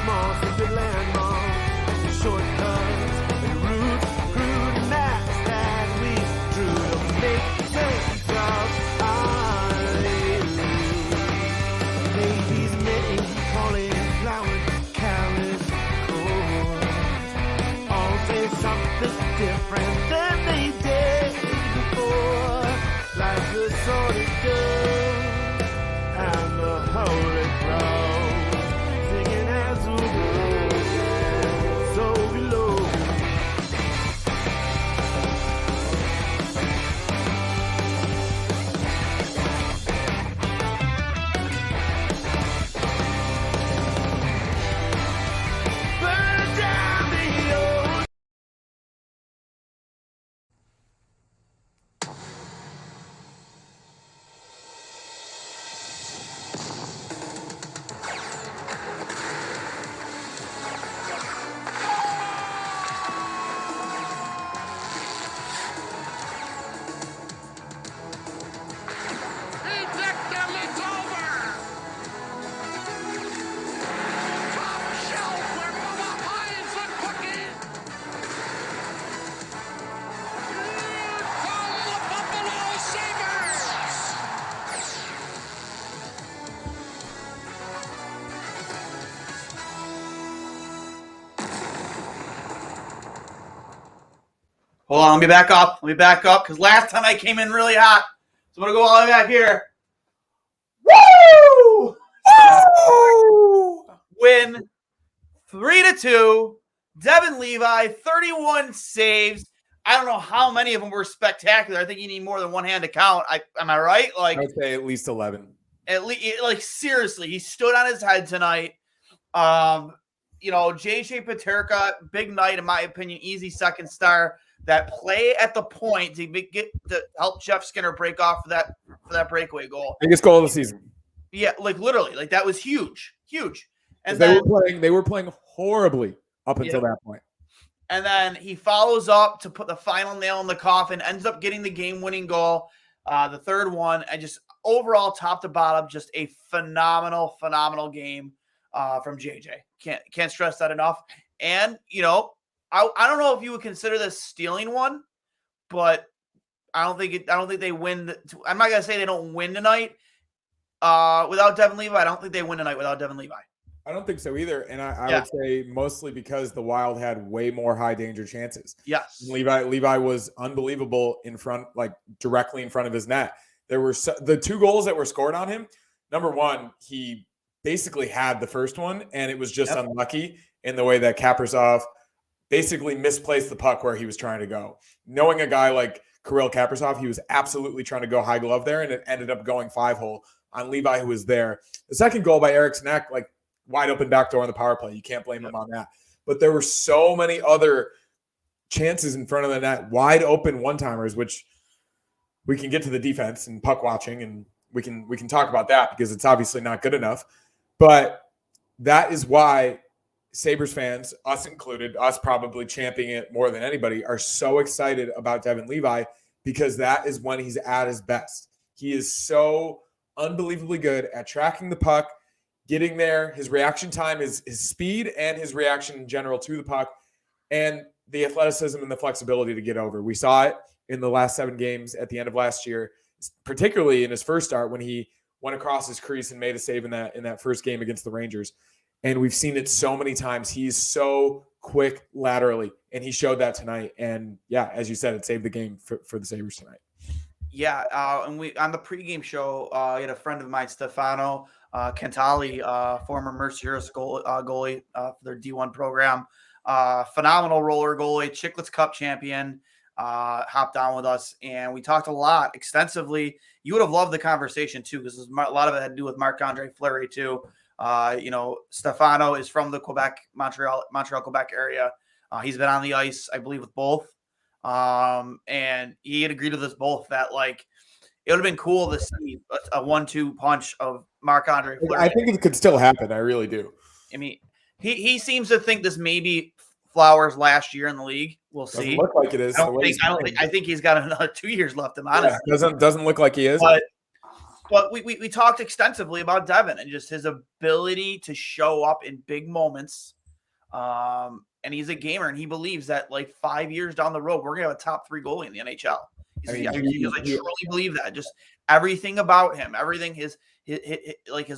small secret landmarks, the shortcuts, and routes, crude maps that we drew to make sense of our lives. Baby's names calling flowers, callous chords, all say something different than they did before, like the sword of dove and the holy cross, singing as we go, so below. Burn down the old. He decked them, it's over! Top shelf where Mama hides the cookie! Here come the Buffalo Sabres! Hold on, let me back up. Because last time I came in really hot. So I'm going to go all the way back here. Woo! Win 3-2. Devon Levi, 31 saves. I don't know how many of them were spectacular. I think you need more than one hand to count. Am I right? I would say at least 11. At least, like, seriously, he stood on his head tonight. JJ Paterka, big night in my opinion, easy second star. That play at the point to help Jeff Skinner break off for that breakaway goal. Biggest goal of the season. Yeah, like literally, like that was huge. And they were playing horribly up until that point. And then he follows up to put the final nail in the coffin, ends up getting the game-winning goal, the third one, and just overall, top to bottom, just a phenomenal game from JJ. Can't stress that enough. And I don't know if you would consider this stealing one, but I don't think they win. I'm not gonna say they don't win tonight without Devon Levi. I don't think they win tonight without Devon Levi. I don't think so either. And I would say mostly because the Wild had way more high danger chances. Yes. Levi was unbelievable in front, like directly in front of his net. There were the two goals that were scored on him. Number one, he basically had the first one, and it was just unlucky in the way that Kaprizov basically misplaced the puck where he was trying to go. Knowing a guy like Kirill Kaprizov, he was absolutely trying to go high glove there, and it ended up going 5-hole on Levi, who was there. The second goal by Eric Snack, like wide open backdoor on the power play. You can't blame him on that. But there were so many other chances in front of the net, wide open one-timers, which we can get to the defense and puck watching, and we can talk about that because it's obviously not good enough. But that is why Sabres fans, us included, us probably championing it more than anybody, are so excited about Devon Levi because that is when he's at his best. He is so unbelievably good at tracking the puck, getting there. His reaction time is his speed and his reaction in general to the puck, and the athleticism and the flexibility to get over. We saw it in the last 7 games at the end of last year, particularly in his first start when he went across his crease and made a save in that first game against the Rangers. And we've seen it so many times. He's so quick laterally, and he showed that tonight. And yeah, as you said, it saved the game for the Sabres tonight. Yeah, and we on the pregame show, we had a friend of mine, Stefano Cantali, former Mercyhurst goalie for their D1 program. Phenomenal roller goalie, Chicklets Cup champion, hopped on with us, and we talked a lot extensively. You would have loved the conversation too, because a lot of it had to do with Marc-Andre Fleury too. Stefano is from the Montreal, Quebec area. He's been on the ice, I believe, with both. And he had agreed with us both that like it would have been cool to see a 1-2 punch of Marc-Andre Fleury. I think it could still happen. I really do. I mean, he seems to think this may be Flowers' last year in the league. We'll see. Doesn't look like it is. I think he's got another 2 years left. I'm honest. Yeah, doesn't look like he is. But But we talked extensively about Devon and just his ability to show up in big moments. And he's a gamer, and he believes that like 5 years down the road, we're gonna have a top 3 goalie in the NHL. I truly believe that. Just everything about him, everything his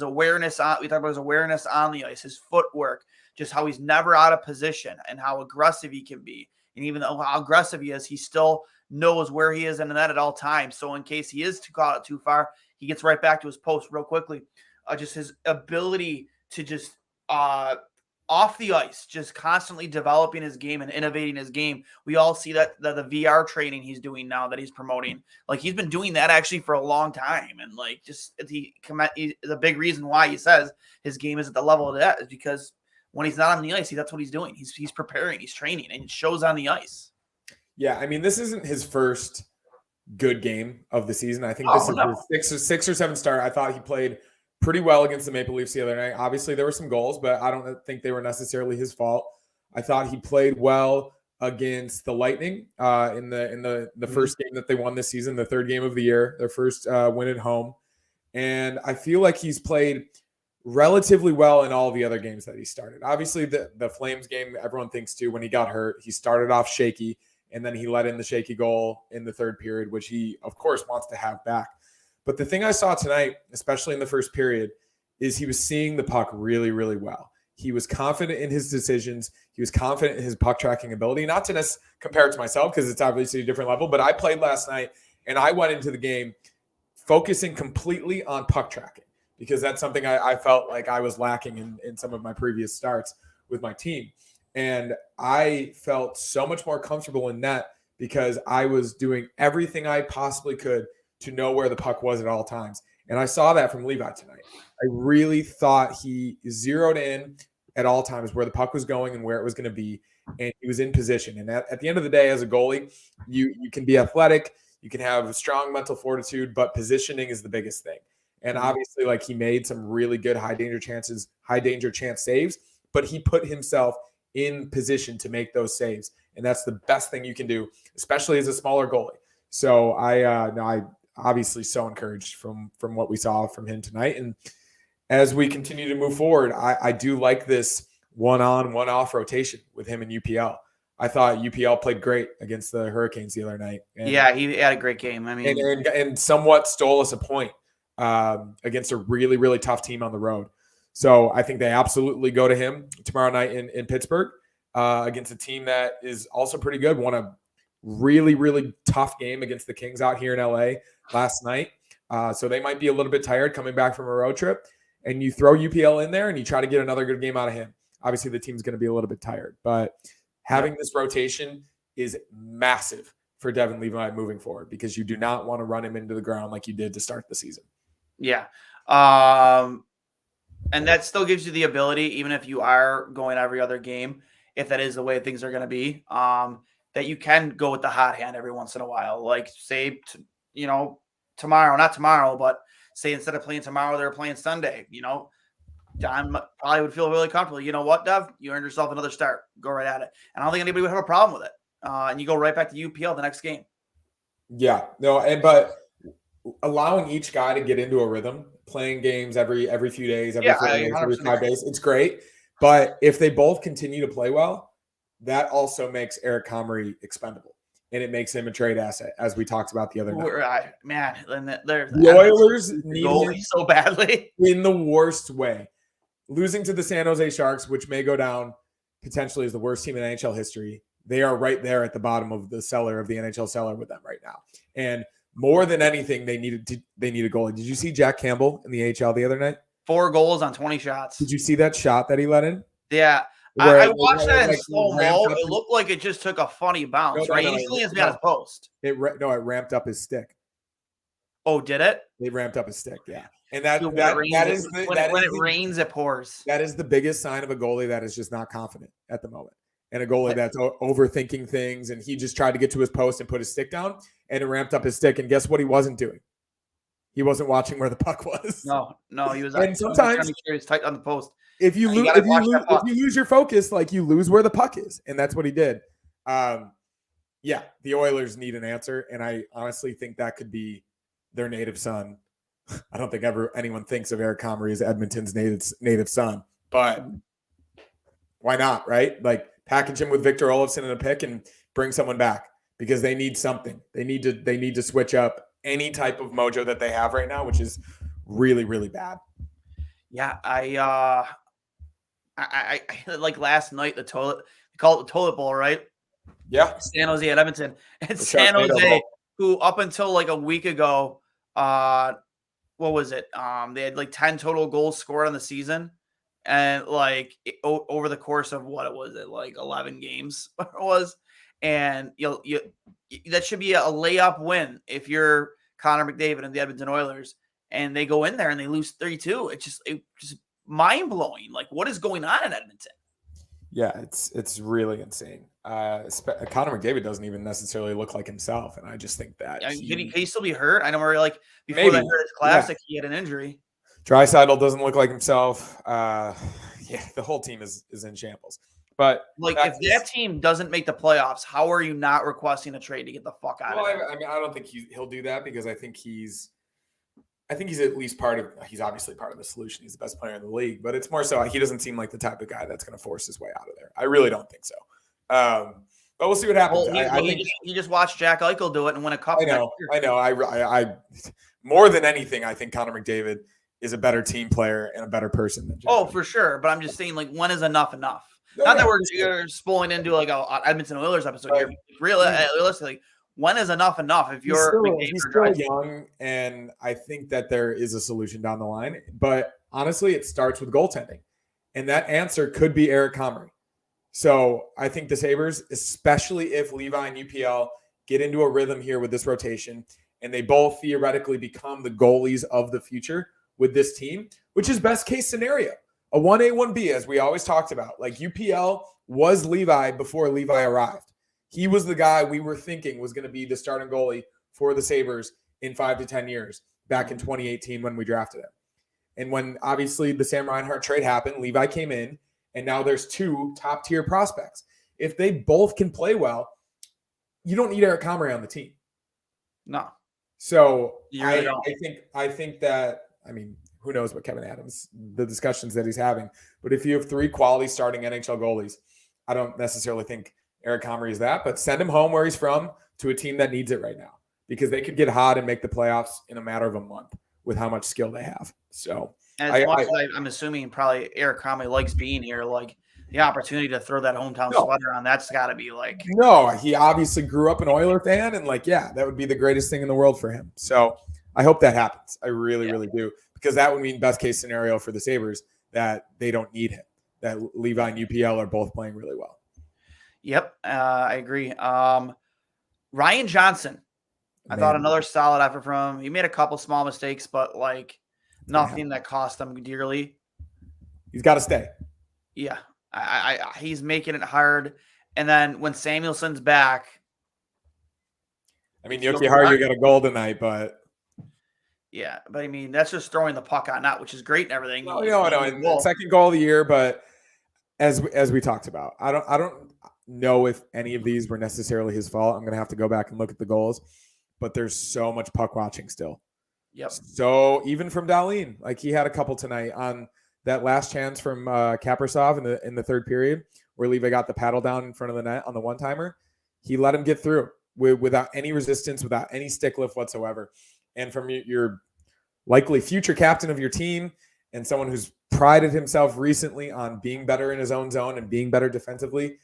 awareness on. We talk about his awareness on the ice, his footwork, just how he's never out of position, and how aggressive he can be. And even though how aggressive he is, he still knows where he is in the net at all times. So in case he is caught out too far, he gets right back to his post real quickly. Just his ability to just off the ice, just constantly developing his game and innovating his game. We all see that the VR training he's doing now that he's promoting. Like, he's been doing that actually for a long time. And like, just the big reason why he says his game is at the level of that is because when he's not on the ice, that's what he's doing. He's preparing, he's training, and it shows on the ice. Yeah, I mean, this isn't his first good game of the season. I think this is his six or seven start. I thought he played pretty well against the Maple Leafs the other night. Obviously, there were some goals, but I don't think they were necessarily his fault. I thought he played well against the Lightning in the first game that they won this season, the third game of the year, their first win at home. And I feel like he's played relatively well in all the other games that he started. Obviously, the Flames game, everyone thinks too, when he got hurt, he started off shaky, and then he let in the shaky goal in the third period, which he, of course, wants to have back. But the thing I saw tonight, especially in the first period, is he was seeing the puck really, really well. He was confident in his decisions. He was confident in his puck tracking ability. Not to compare it to myself because it's obviously a different level, but I played last night and I went into the game focusing completely on puck tracking because that's something I felt like I was lacking in some of my previous starts with my team. And I felt so much more comfortable in net because I was doing everything I possibly could to know where the puck was at all times. And I saw that from Levi tonight. I really thought he zeroed in at all times where the puck was going and where it was going to be. And he was in position. And at the end of the day, as a goalie, you can be athletic, you can have strong mental fortitude, but positioning is the biggest thing. And obviously, like, he made some really good high danger chance saves, but he put himself in position to make those saves. And that's the best thing you can do, especially as a smaller goalie. So I obviously so encouraged from what we saw from him tonight. And as we continue to move forward, I do like this one-on, one-off rotation with him and UPL. I thought UPL played great against the Hurricanes the other night. And, yeah, he had a great game. I mean, and somewhat stole us a point against a really, really tough team on the road. So I think they absolutely go to him tomorrow night in Pittsburgh against a team that is also pretty good. Won a really, really tough game against the Kings out here in LA last night. So they might be a little bit tired coming back from a road trip. And you throw UPL in there and you try to get another good game out of him. Obviously, the team's going to be a little bit tired. But having this rotation is massive for Devon Levi moving forward because you do not want to run him into the ground like you did to start the season. Yeah. And that still gives you the ability, even if you are going every other game, if that is the way things are going to be, that you can go with the hot hand every once in a while. Like, say, tomorrow, not tomorrow, but say instead of playing tomorrow, they're playing Sunday. Don probably would feel really comfortable. You know what, Dev? You earned yourself another start. Go right at it. And I don't think anybody would have a problem with it. And you go right back to UPL the next game. Yeah. No, but allowing each guy to get into a rhythm, playing games every few days, every 4 days, every 5 days, it's great. But if they both continue to play well, that also makes Eric Comrie expendable. And it makes him a trade asset, as we talked about the other night. The Oilers need him so badly in the worst way. Losing to the San Jose Sharks, which may go down potentially as the worst team in NHL history, they are right there at the bottom of the cellar of the NHL cellar with them right now. And more than anything, they need a goalie. Did you see Jack Campbell in the AHL the other night? 4 goals on 20 shots. Did you see that shot that he let in? Yeah. I watched that in slow-mo. It looked like it just took a funny bounce, right? He still has got his post. It ramped up his stick. Oh, did it? It ramped up his stick, yeah. And when it rains, it pours. That is the biggest sign of a goalie that is just not confident at the moment. And a goalie that's overthinking things, and he just tried to get to his post and put his stick down, and it ramped up his stick. And guess what he wasn't doing? He wasn't watching where the puck was. No, he was. And sometimes he was tight on the post. If you lose your focus, like, you lose where the puck is, and that's what he did. Yeah, the Oilers need an answer, and I honestly think that could be their native son I don't think ever anyone thinks of Eric Comrie as Edmonton's native son, but why not, right? Like package him with Victor Olofsson in a pick and bring someone back because they need something. They need to switch up any type of mojo that they have right now, which is really, really bad. Yeah, I like last night they call it the toilet bowl, right? Yeah. San Jose at Edmonton. And The San Sharknado Jose, Bowl. who up until like a week ago, what was it? They had like 10 total goals scored on the season. And like over the course of what it was, like 11 games it was. And you that should be a layup win if you're Connor McDavid and the Edmonton Oilers, and they go in there and they lose 32. It's just mind blowing. Like, what is going on in Edmonton? Yeah, it's really insane. Connor McDavid doesn't even necessarily look like himself, and I just think that Can he still be hurt? I know where like before Maybe. that Hurts Classic, he had an injury. Draisaitl doesn't look like himself. Yeah, the whole team is in shambles. But like, if that team doesn't make the playoffs, how are you not requesting a trade to get the fuck out of there? I mean, I don't think he'll do that because I think he's at least he's obviously part of the solution. He's the best player in the league, but it's more so he doesn't seem like the type of guy that's going to force his way out of there. I really don't think so. But we'll see what happens. Well, he just watched Jack Eichel do it and win a cup. I know. I more than anything, I think Connor McDavid is a better team player and a better person than Jack. Oh, for sure. But I'm just saying, like, when is enough? Not that we're spooling into like a Edmonton Oilers episode here. Realistically, when is enough? If he's still young, and I think that there is a solution down the line. But honestly, it starts with goaltending, and that answer could be Eric Comrie. So I think the Sabres, especially if Levi and UPL get into a rhythm here with this rotation, and they both theoretically become the goalies of the future with this team, which is best case scenario. A 1A, 1B, as we always talked about. Like UPL was Levi before Levi arrived. He was the guy we were thinking was going to be the starting goalie for the Sabres in 5 to 10 years back in 2018 when we drafted him. And when obviously the Sam Reinhart trade happened, Levi came in, and now there's two top-tier prospects. If they both can play well, you don't need Eric Comrie on the team. No. So really I think that, I mean, who knows what Kevin Adams, the discussions that he's having. But if you have three quality starting NHL goalies, I don't necessarily think Eric Comrie is that. But send him home where he's from to a team that needs it right now because they could get hot and make the playoffs in a matter of a month with how much skill they have. So I'm assuming probably Eric Comrie likes being here, like the opportunity to throw that hometown sweater on, that's got to be like. No, he obviously grew up an Oiler fan, and like, yeah, that would be the greatest thing in the world for him. So I hope that happens. I really, really do. Because that would mean best case scenario for the Sabres that they don't need him, that Levi and UPL are both playing really well. Yep, I agree. Ryan Johnson, I thought another solid effort from him. He made a couple small mistakes, but like nothing that cost him dearly. He's got to stay. Yeah, he's making it hard. And then when Samuelson's back. I mean, Yoki Haru got a goal tonight, but. Yeah, but I mean, that's just throwing the puck on net, which is great and everything. No, and second goal of the year, but as we talked about, I don't know if any of these were necessarily his fault. I'm going to have to go back and look at the goals, but there's so much puck watching still. Yep. So even from Dahlin, like he had a couple tonight on that last chance from Kaprasov in the third period where Levi got the paddle down in front of the net on the one-timer. He let him get through without any resistance, without any stick lift whatsoever. And from your likely future captain of your team and someone who's prided himself recently on being better in his own zone and being better defensively,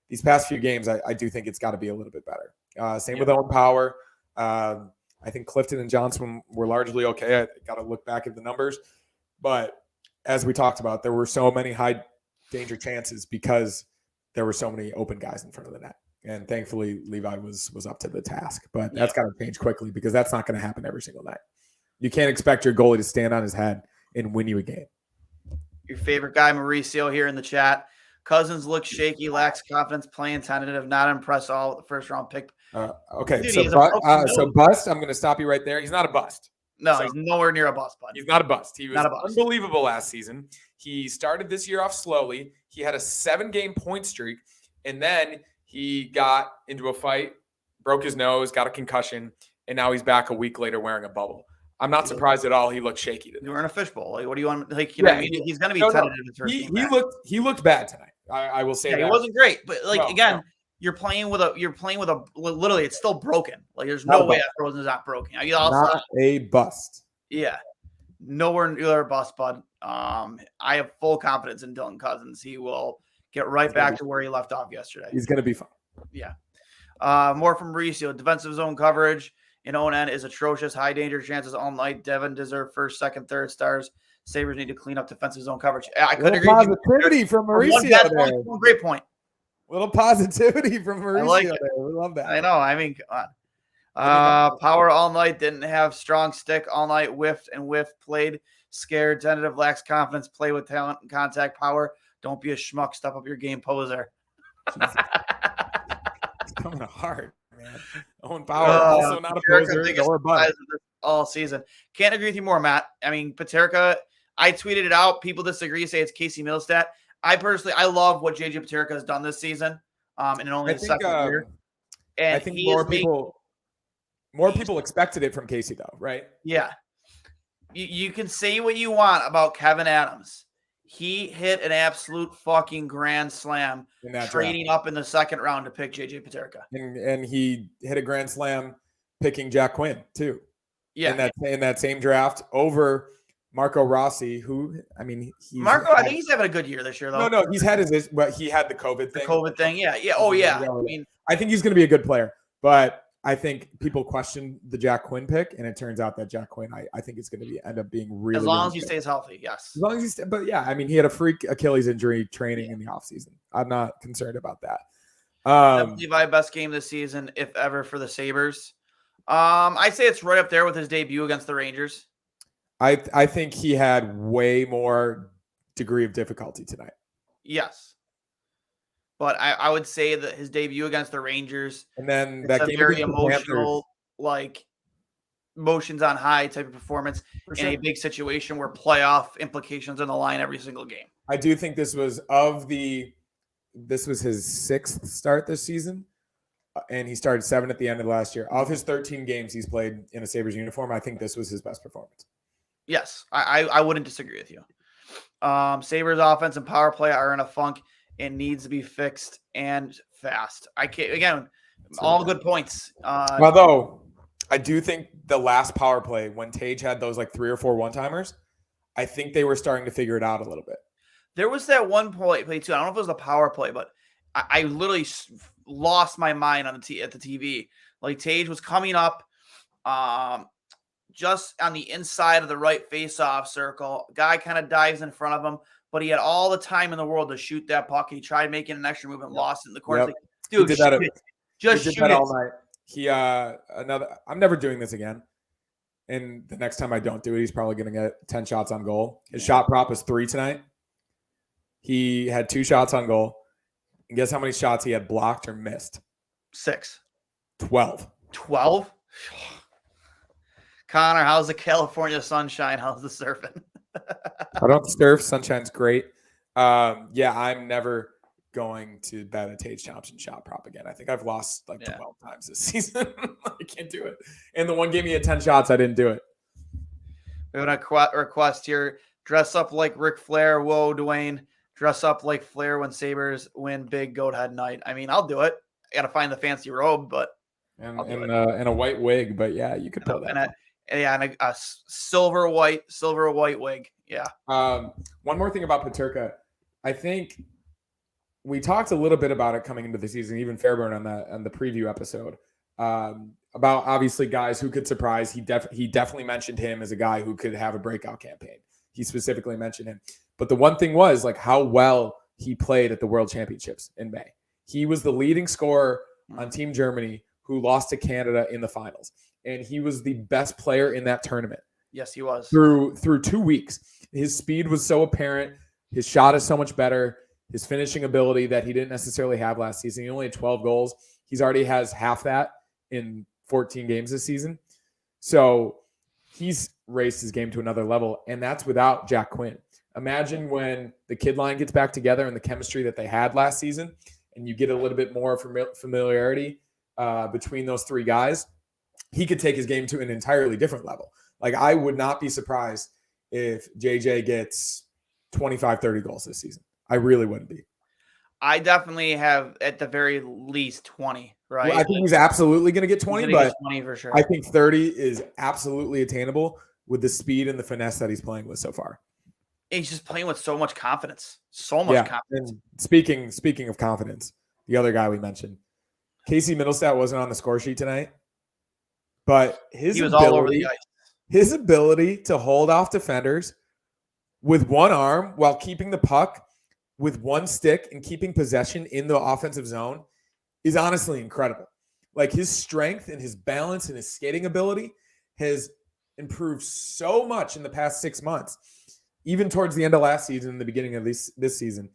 these past few games, I do think it's got to be a little bit better. Same with Owen Power. I think Clifton and Johnson were largely okay. I got to look back at the numbers. But as we talked about, there were so many high danger chances because there were so many open guys in front of the net. And thankfully, Levi was up to the task. But that's got to change quickly because that's not going to happen every single night. You can't expect your goalie to stand on his head and win you a game. Your favorite guy, Mauricio, here in the chat. Cousins looks shaky, lacks confidence, playing tentative, not impressed all with the first-round pick. Okay, dude, so bust, I'm going to stop you right there. He's not a bust. No, he's nowhere near a bust, bud. He's not a bust. He was unbelievable last season. He started this year off slowly. He had a 7-game point streak, and then he got into a fight, broke his nose, got a concussion, and now he's back a week later wearing a bubble. I'm not surprised at all. He looked shaky today. You were in a fishbowl. Like, what do you want? Like, you know what I mean? He's going to be tentative. He looked bad tonight. I will say that. He wasn't great, but No. you're playing with a literally it's still broken. Like there's no way that Frozen is not broken. Not a bust. Yeah. Nowhere near a bust, bud. I have full confidence in Dylan Cousins. He will get right back to where he left off yesterday. He's going to be fine. Yeah. More from Mauricio. Defensive zone coverage in ON is atrocious. High danger chances all night. Devon deserve first, second, third stars. Sabres need to clean up defensive zone coverage. I couldn't agree. Positivity from Mauricio there. Great point. Little positivity from Mauricio there. We love that. I know. I mean, come on. Power all night. Didn't have strong stick all night. Whiffed. Played scared. Tentative. Lacks confidence. Play with talent and contact power. Don't be a schmuck. Step up your game, poser. It's coming hard, man. Owen Power also not a poser or a butt. All season. Can't agree with you more, Matt. I mean, Paterka, I tweeted it out. People disagree, say it's Casey Milstat. I love what JJ Paterka has done this season. And only his second year. And I think more people expected it from Casey, though, right? Yeah. You can say what you want about Kevin Adams. He hit an absolute fucking grand slam trading up in the second round to pick JJ Paterka. And he hit a grand slam picking Jack Quinn, too. Yeah. In that same draft over Marco Rossi, who, I mean, I think he's having a good year this year, though. No, he's had but he had the COVID thing. Yeah. Oh, yeah. I think he's going to be a good player, but I think people question the Jack Quinn pick, and it turns out that Jack Quinn, I think it's going to end up being really, as long as he stays healthy. Yes. As long as but yeah, I mean, he had a freak Achilles injury training in the offseason. I'm not concerned about that. Levi, best game this season, if ever, for the Sabres. I say it's right up there with his debut against the Rangers. I think he had way more degree of difficulty tonight. Yes. But I would say that his debut against the Rangers, and then that game very emotional, like motions on high type of performance in a big situation where playoff implications on the line every single game. I do think this was his sixth start this season. And he started 7 at the end of last year. Of his 13 games he's played in a Sabres uniform, I think this was his best performance. Yes, I wouldn't disagree with you. Sabres offense and power play are in a funk and needs to be fixed and fast. All good points. Although I do think the last power play when Tage had those like 3 or 4 one-timers, I think they were starting to figure it out a little bit. There was that one play too. I don't know if it was the power play, but I literally lost my mind at the TV. Like Tage was coming up just on the inside of the right face-off circle. Guy kind of dives in front of him, but he had all the time in the world to shoot that puck. He tried making an extra move and lost it in the corner. Yep. Like, dude, he did that all night. I'm never doing this again. And the next time I don't do it, he's probably going to get 10 shots on goal. His shot prop is 3 tonight. He had 2 shots on goal. And guess how many shots he had blocked or missed? 6. 12. 12? Connor, how's the California sunshine? How's the surfing? I don't surf. Sunshine's great. Yeah, I'm never going to bet a Tage Thompson shot prop again. I think I've lost 12 times this season. I can't do it. And the one game he had 10 shots, I didn't do it. We have a request here. Dress up like Ric Flair. Whoa, Duane. Dress up like Flair when Sabres win big goat head night. I mean, I'll do it. I got to find the fancy robe, but and a white wig. But yeah, you could pull that. And a silver white wig. Yeah. One more thing about Paterka. I think we talked a little bit about it coming into the season, even Fairburn on the preview episode, about obviously guys who could surprise. He definitely mentioned him as a guy who could have a breakout campaign. He specifically mentioned him. But the one thing was like how well he played at the World Championships in May. He was the leading scorer on Team Germany who lost to Canada in the finals. And he was the best player in that tournament. Yes, he was. Through 2 weeks. His speed was so apparent. His shot is so much better. His finishing ability that he didn't necessarily have last season. He only had 12 goals. He's already has half that in 14 games this season. So he's raised his game to another level, and that's without Jack Quinn. Imagine when the kid line gets back together and the chemistry that they had last season, and you get a little bit more familiarity between those 3 guys. He could take his game to an entirely different level. Like, I would not be surprised if JJ gets 25, 30 goals this season. I really wouldn't be. I definitely have at the very least 20, right? Well, I think he's absolutely going to get 20, but 20 for sure. I think 30 is absolutely attainable with the speed and the finesse that he's playing with so far. He's just playing with so much confidence. So much confidence. And speaking of confidence, the other guy we mentioned, Casey Middlestat wasn't on the score sheet tonight, but he was all over the ice. His ability to hold off defenders with one arm while keeping the puck with one stick and keeping possession in the offensive zone is honestly incredible. Like, his strength and his balance and his skating ability has improved so much in the past 6 months. Even towards the end of last season and the beginning of this season,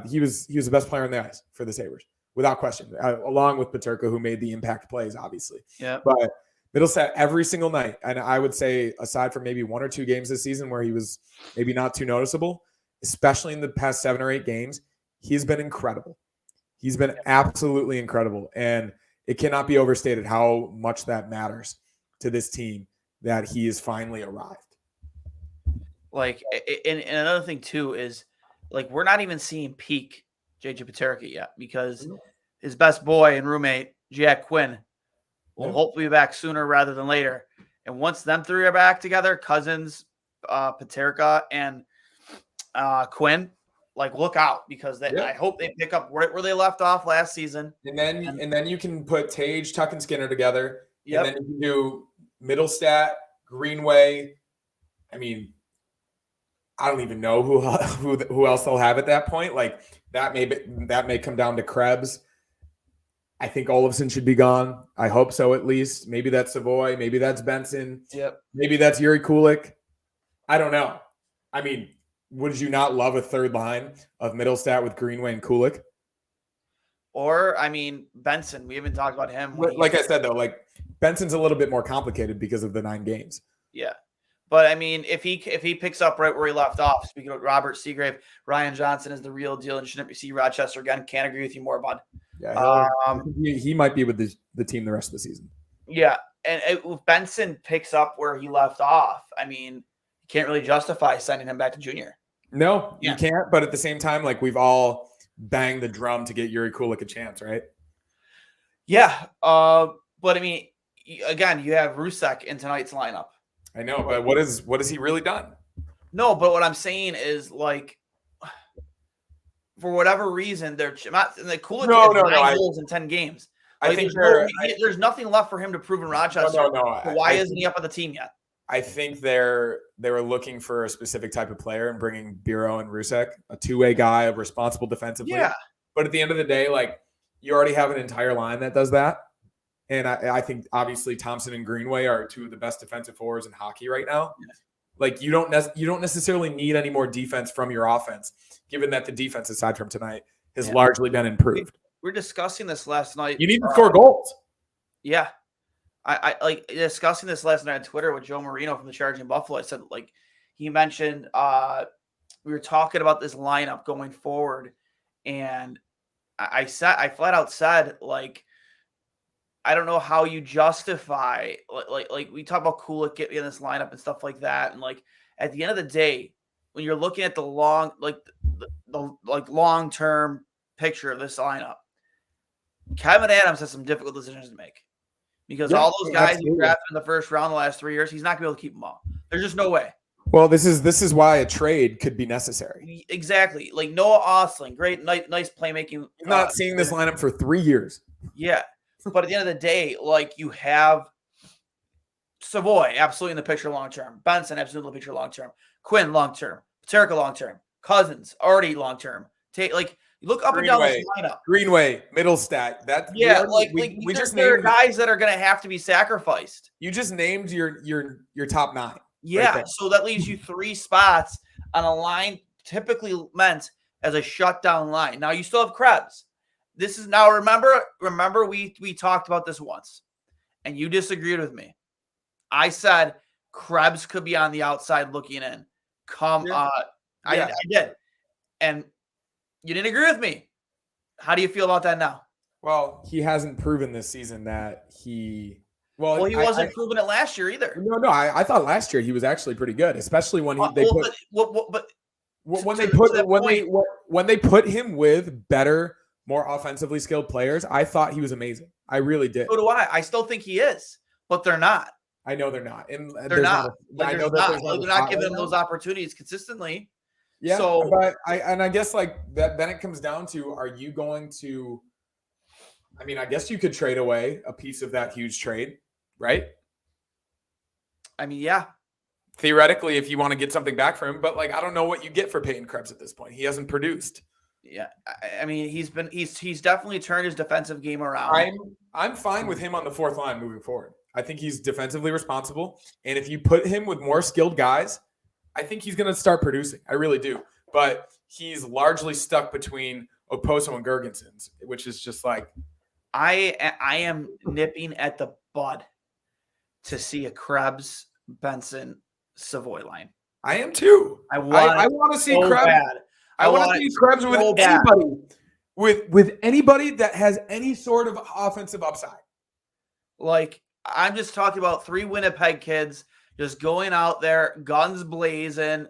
he was the best player on the ice for the Sabres, without question, along with Peterka, who made the impact plays, obviously. Yeah. But Middlestat every single night, and I would say aside from maybe 1 or 2 games this season where he was maybe not too noticeable, especially in the past 7 or 8 games, he's been incredible. He's been absolutely incredible, and it cannot be overstated how much that matters to this team that he has finally arrived. Like, and another thing too is, like, we're not even seeing peak JJ Peterka yet, because his best boy and roommate Jack Quinn will hopefully be back sooner rather than later. And once them three are back together, Cousins, Peterka, and Quinn, like, look out, because I hope they pick up right where they left off last season. And then you can put Tage, Tuck, and Skinner together. Yep. And then you can do Middlestat, Greenway. I mean, I don't even know who else they'll have at that point. Like, that may come down to Krebs. I think Olofsson should be gone. I hope so, at least. Maybe that's Savoy. Maybe that's Benson. Yep. Maybe that's Yuri Kulik. I don't know. I mean, would you not love a third line of Middlestat with Greenway and Kulik? Or, I mean, Benson. We haven't talked about him. Like I said, though, like, Benson's a little bit more complicated because of the 9 games. Yeah. But, I mean, if he picks up right where he left off, speaking of Robert Seagrave, Ryan Johnson is the real deal and shouldn't see Rochester again. Can't agree with you more, bud. Yeah, he might be with the team the rest of the season. Yeah, and if Benson picks up where he left off, I mean, you can't really justify sending him back to junior. No, you can't. But at the same time, like, we've all banged the drum to get Yuri Kulik a chance, right? Yeah, but I mean, again, you have Rusek in tonight's lineup. I know, but what has he really done? No, but what I'm saying is, like, for whatever reason, they're not the Kulik has 9 goals in 10 games. Like, I think there's nothing left for him to prove in Rochester. No. Why isn't he up on the team yet? I think they were looking for a specific type of player and bringing Biro and Rusek, a 2-way guy, a responsible defensively. Yeah. But at the end of the day, like, you already have an entire line that does that. And I think obviously Thompson and Greenway are 2 of the best defensive forwards in hockey right now. Yeah. Like, you don't necessarily need any more defense from your offense, given that the defense, aside from tonight, has largely been improved. We're discussing this last night. You need to score goals. Yeah. I like discussing this last night on Twitter with Joe Marino from the Charging Buffalo. I said, like, he mentioned we were talking about this lineup going forward, and I flat out said, like, I don't know how you justify like we talk about Kulik getting in this lineup and stuff like that, and, like, at the end of the day, when you're looking at the long long-term picture of this lineup, Kevin Adams has some difficult decisions to make, because all those guys he drafted in the first round the last 3 years, he's not gonna be able to keep them all. There's just no way. Well, this is why a trade could be necessary. Exactly. Like Noah Osling, great, nice playmaking. I'm not seeing this lineup for 3 years. Yeah. But at the end of the day, like, you have Savoy absolutely in the picture long term. Benson absolutely in the picture long term. Quinn long term. Peterka long term. Cousins already long term. Like, you look up and down this lineup. Greenway, Middlestat. We just named guys that are going to have to be sacrificed. You just named your top 9. Yeah, right, so that leaves you 3 spots on a line typically meant as a shutdown line. Now you still have Krebs. This is now remember we talked about this once, and you disagreed with me. I said Krebs could be on the outside looking in. I did, and you didn't agree with me. How do you feel about that now? Well, he hasn't proven this season that Well, he wasn't proving it last year either. No. I thought last year he was actually pretty good, especially when when they put him with better, more offensively skilled players. I thought he was amazing. I really did. So do I. I still think he is, but they're not. I know they're not. And they're not. They're not giving him those opportunities consistently. Yeah. So, but I guess like that. Then it comes down to: are you going to? I mean, I guess you could trade away a piece of that huge trade, right? I mean, yeah. Theoretically, if you want to get something back from him, but like I don't know what you get for Peyton Krebs at this point. He hasn't produced. Yeah, I mean, he's definitely turned his defensive game around. I'm fine with him on the fourth line moving forward. I think he's defensively responsible, and if you put him with more skilled guys, I think he's going to start producing. I really do. But he's largely stuck between Okposo and Girgensons, which is just like I am nipping at the bud to see a Krebs, Benson, Savoy line. I am too. I want to see so Krebs. Bad. I want to see Krebs with anybody, with anybody that has any sort of offensive upside. Like I'm just talking about 3 Winnipeg kids just going out there, guns blazing,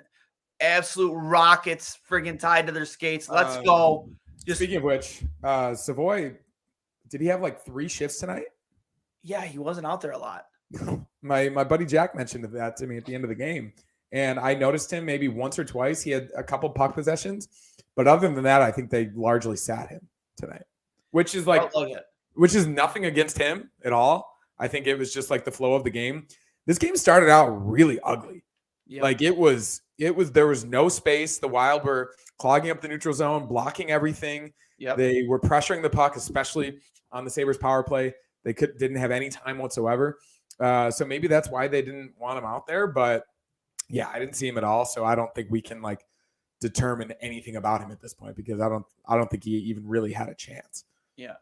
absolute rockets friggin' tied to their skates. Let's go. Speaking of which, Savoy, did he have like 3 shifts tonight? Yeah, he wasn't out there a lot. My buddy Jack mentioned that to me at the end of the game. And I noticed him maybe once or twice. He had a couple puck possessions. But other than that, I think they largely sat him tonight. Which is nothing against him at all. I think it was just like the flow of the game. This game started out really ugly. Yep. Like there was no space. The Wild were clogging up the neutral zone, blocking everything. Yep. They were pressuring the puck, especially on the Sabres power play. They didn't have any time whatsoever. So maybe that's why they didn't want him out there. But yeah, I didn't see him at all. So I don't think we can like determine anything about him at this point because I don't think he even really had a chance. Yeah.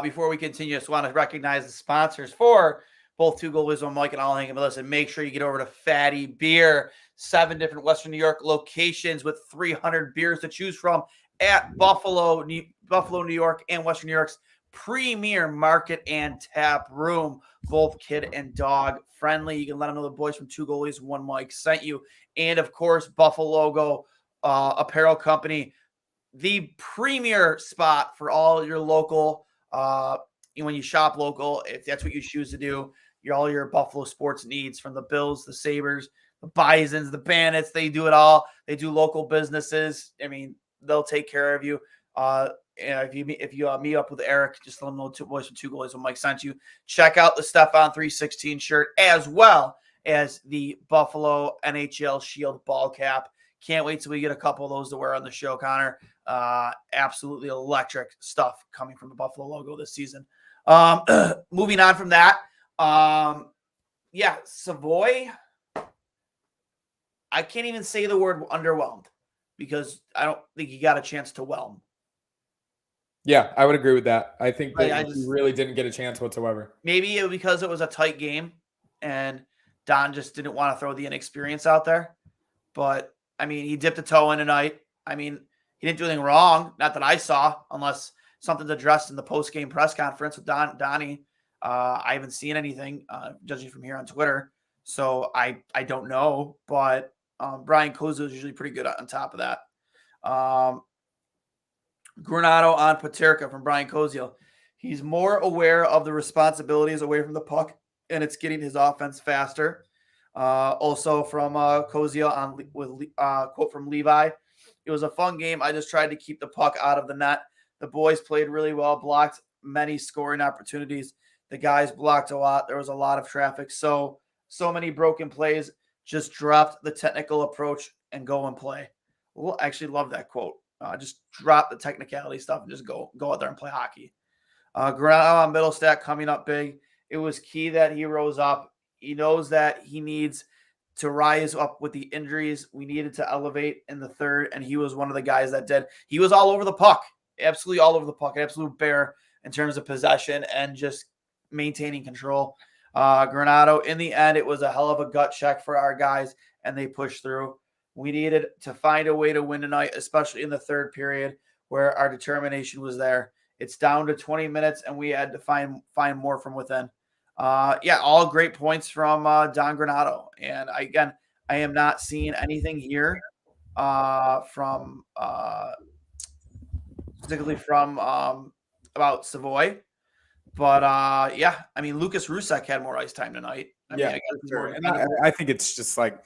Before we continue, I just want to recognize the sponsors for both Two Goalies on Mike and All Hang and Listen. Make sure you get over to Fatty Beer. 7 different Western New York locations with 300 beers to choose from at Buffalo, New York, and Western New York's premier market and tap room. Both kid and dog friendly. You can let them know the boys from Two Goalies, One Mike sent you. And of course, Buffalo Logo Apparel Company, the premier spot for all your local. When you shop local, if that's what you choose to do, all your Buffalo sports needs from the Bills, the Sabres, the Bisons, the Bandits, they do it all. They do local businesses. I mean, they'll take care of you. If you meet up with Eric, just let him know Two Boys from Two Goalies when Mike sent you. Check out the Stefan 316 shirt as well as the Buffalo NHL Shield ball cap. Can't wait till we get a couple of those to wear on the show, Connor. Absolutely electric stuff coming from the Buffalo logo this season. Moving on from that. Savoy. I can't even say the word underwhelmed because I don't think he got a chance to whelm. Yeah, I would agree with that. I think that he really didn't get a chance whatsoever. Maybe because it was a tight game and Don just didn't want to throw the inexperience out there. But, I mean, he dipped a toe in tonight. I mean, he didn't do anything wrong, not that I saw, unless something's addressed in the post-game press conference with Donnie. I haven't seen anything, judging from here on Twitter. So I don't know, but Brian Kozio is usually pretty good on top of that. Granado on Paterka from Brian Kozio. He's more aware of the responsibilities away from the puck, and it's getting his offense faster. Also from Kozio with quote from Levi. It was a fun game. I just tried to keep the puck out of the net. The boys played really well, blocked many scoring opportunities. The guys blocked a lot. There was a lot of traffic. So many broken plays. Just dropped the technical approach and go and play. Well, I actually love that quote. Just drop the technicality stuff and just go out there and play hockey. Granado on Middlestat coming up big. It was key that he rose up. He knows that he needs to rise up with the injuries. We needed to elevate in the third, and he was one of the guys that did. He was all over the puck, absolutely all over the puck, an absolute bear in terms of possession and just maintaining control. Granado, in the end, it was a hell of a gut check for our guys, and they pushed through. We needed to find a way to win tonight, especially in the third period where our determination was there. It's down to 20 minutes, and we had to find more from within. Yeah, all great points from Don Granato. And again, I am not seeing anything here from particularly from about Savoy. But yeah, I mean, Lucas Rusek had more ice time tonight. I mean, I guess he's more And dependable. I think it's just like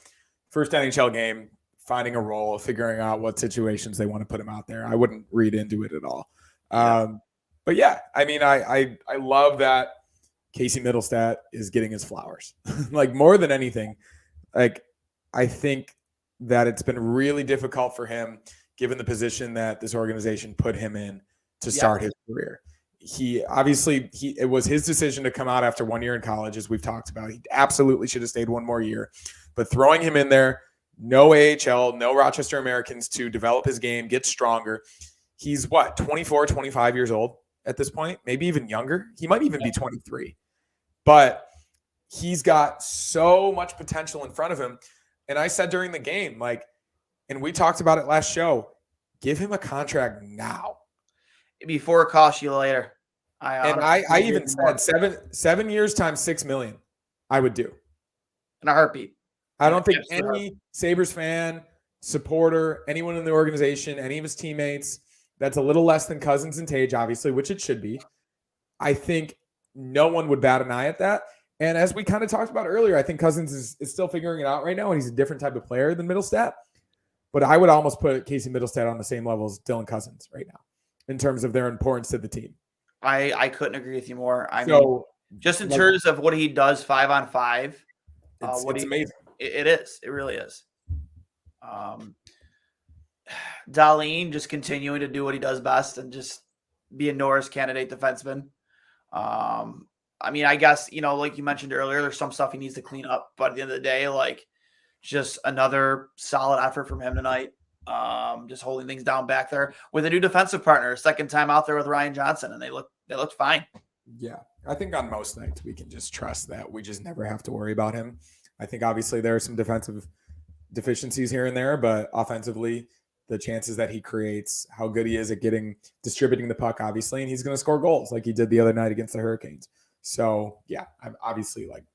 first NHL game, finding a role, figuring out what situations they want to put him out there. I wouldn't read into it at all. But yeah, I mean, I love that Casey Middlestat is getting his flowers. Like more than anything, like I think that it's been really difficult for him given the position that this organization put him in to start his career. He obviously it was his decision to come out after 1 year in college, as we've talked about. He absolutely should have stayed one more year, but throwing him in there, no AHL, no Rochester Americans to develop his game, get stronger. He's 24, 25 years old at this point, maybe even younger. He might even be 23, but he's got so much potential in front of him. And I said during the game, like, and we talked about it last show, give him a contract now. Before it costs you later. I even said 7 years times $6 million, I would do. In a heartbeat. I don't think any Sabres fan, supporter, anyone in the organization, any of his teammates, that's a little less than Cousins and Tage, obviously, which it should be. I think no one would bat an eye at that. And as we kind of talked about earlier, I think Cousins is still figuring it out right now, and he's a different type of player than Middlestat. But I would almost put Casey Middlestat on the same level as Dylan Cousins right now in terms of their importance to the team. I couldn't agree with you more. I mean, just in terms of what he does 5-on-5, it's amazing. It is. It really is. Darlene just continuing to do what he does best and just be a Norris candidate defenseman. I mean, I guess, like you mentioned earlier, there's some stuff he needs to clean up. But at the end of the day, like, just another solid effort from him tonight. Just holding things down back there with a new defensive partner, second time out there with Ryan Johnson, and they looked fine. Yeah, I think on most nights we can just trust that we just never have to worry about him. I think obviously there are some defensive deficiencies here and there, but offensively, the chances that he creates, how good he is at distributing the puck, obviously, and he's going to score goals like he did the other night against the Hurricanes. So yeah, I'm obviously like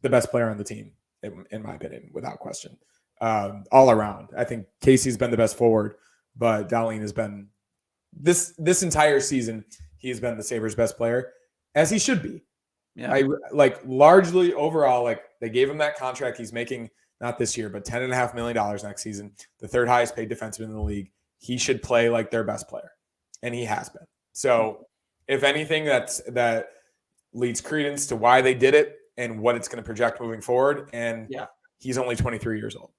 the best player on the team, in my opinion, without question. All around, I think Casey's been the best forward, but Darlene has been this entire season. He's been the Sabres' best player, as he should be. Yeah. I like largely overall, like they gave him that contract. He's making not this year, but $10.5 million next season, the third highest paid defenseman in the league. He should play like their best player, and he has been. So, if anything, that leads credence to why they did it and what it's going to project moving forward. And he's only 23 years old.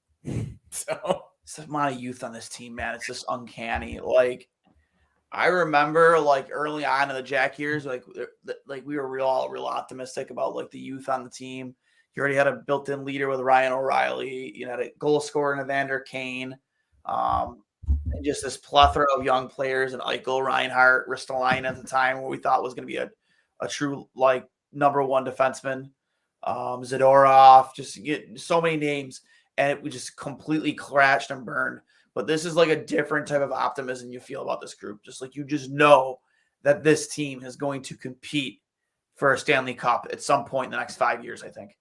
So it's the amount of youth on this team, man. It's just uncanny. Like, I remember, like, early on in the Jack years, like we were real optimistic about like the youth on the team. You already had a built-in leader with Ryan O'Reilly. You had a goal scorer in Evander Kane. And just this plethora of young players, and Eichel, Reinhart, Ristolainen at the time, where we thought was going to be a true like number one defenseman. Zadorov, just get so many names. And we just completely crashed and burned. But this is like a different type of optimism you feel about this group. Just like you just know that this team is going to compete for a Stanley Cup at some point in the next 5 years, I think.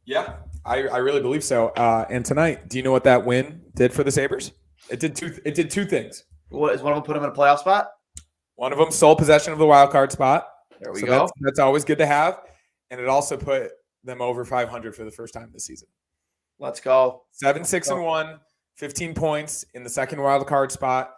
Yeah, I really believe so. And tonight, do you know what that win did for the Sabres? It did two things. What is one of them put them in a playoff spot? One of them sole possession of the wild card spot. There we go. That's always good to have. And it also put them over 500 for the first time this season. Let's go. 7-6-1, 15 points in the second wild card spot.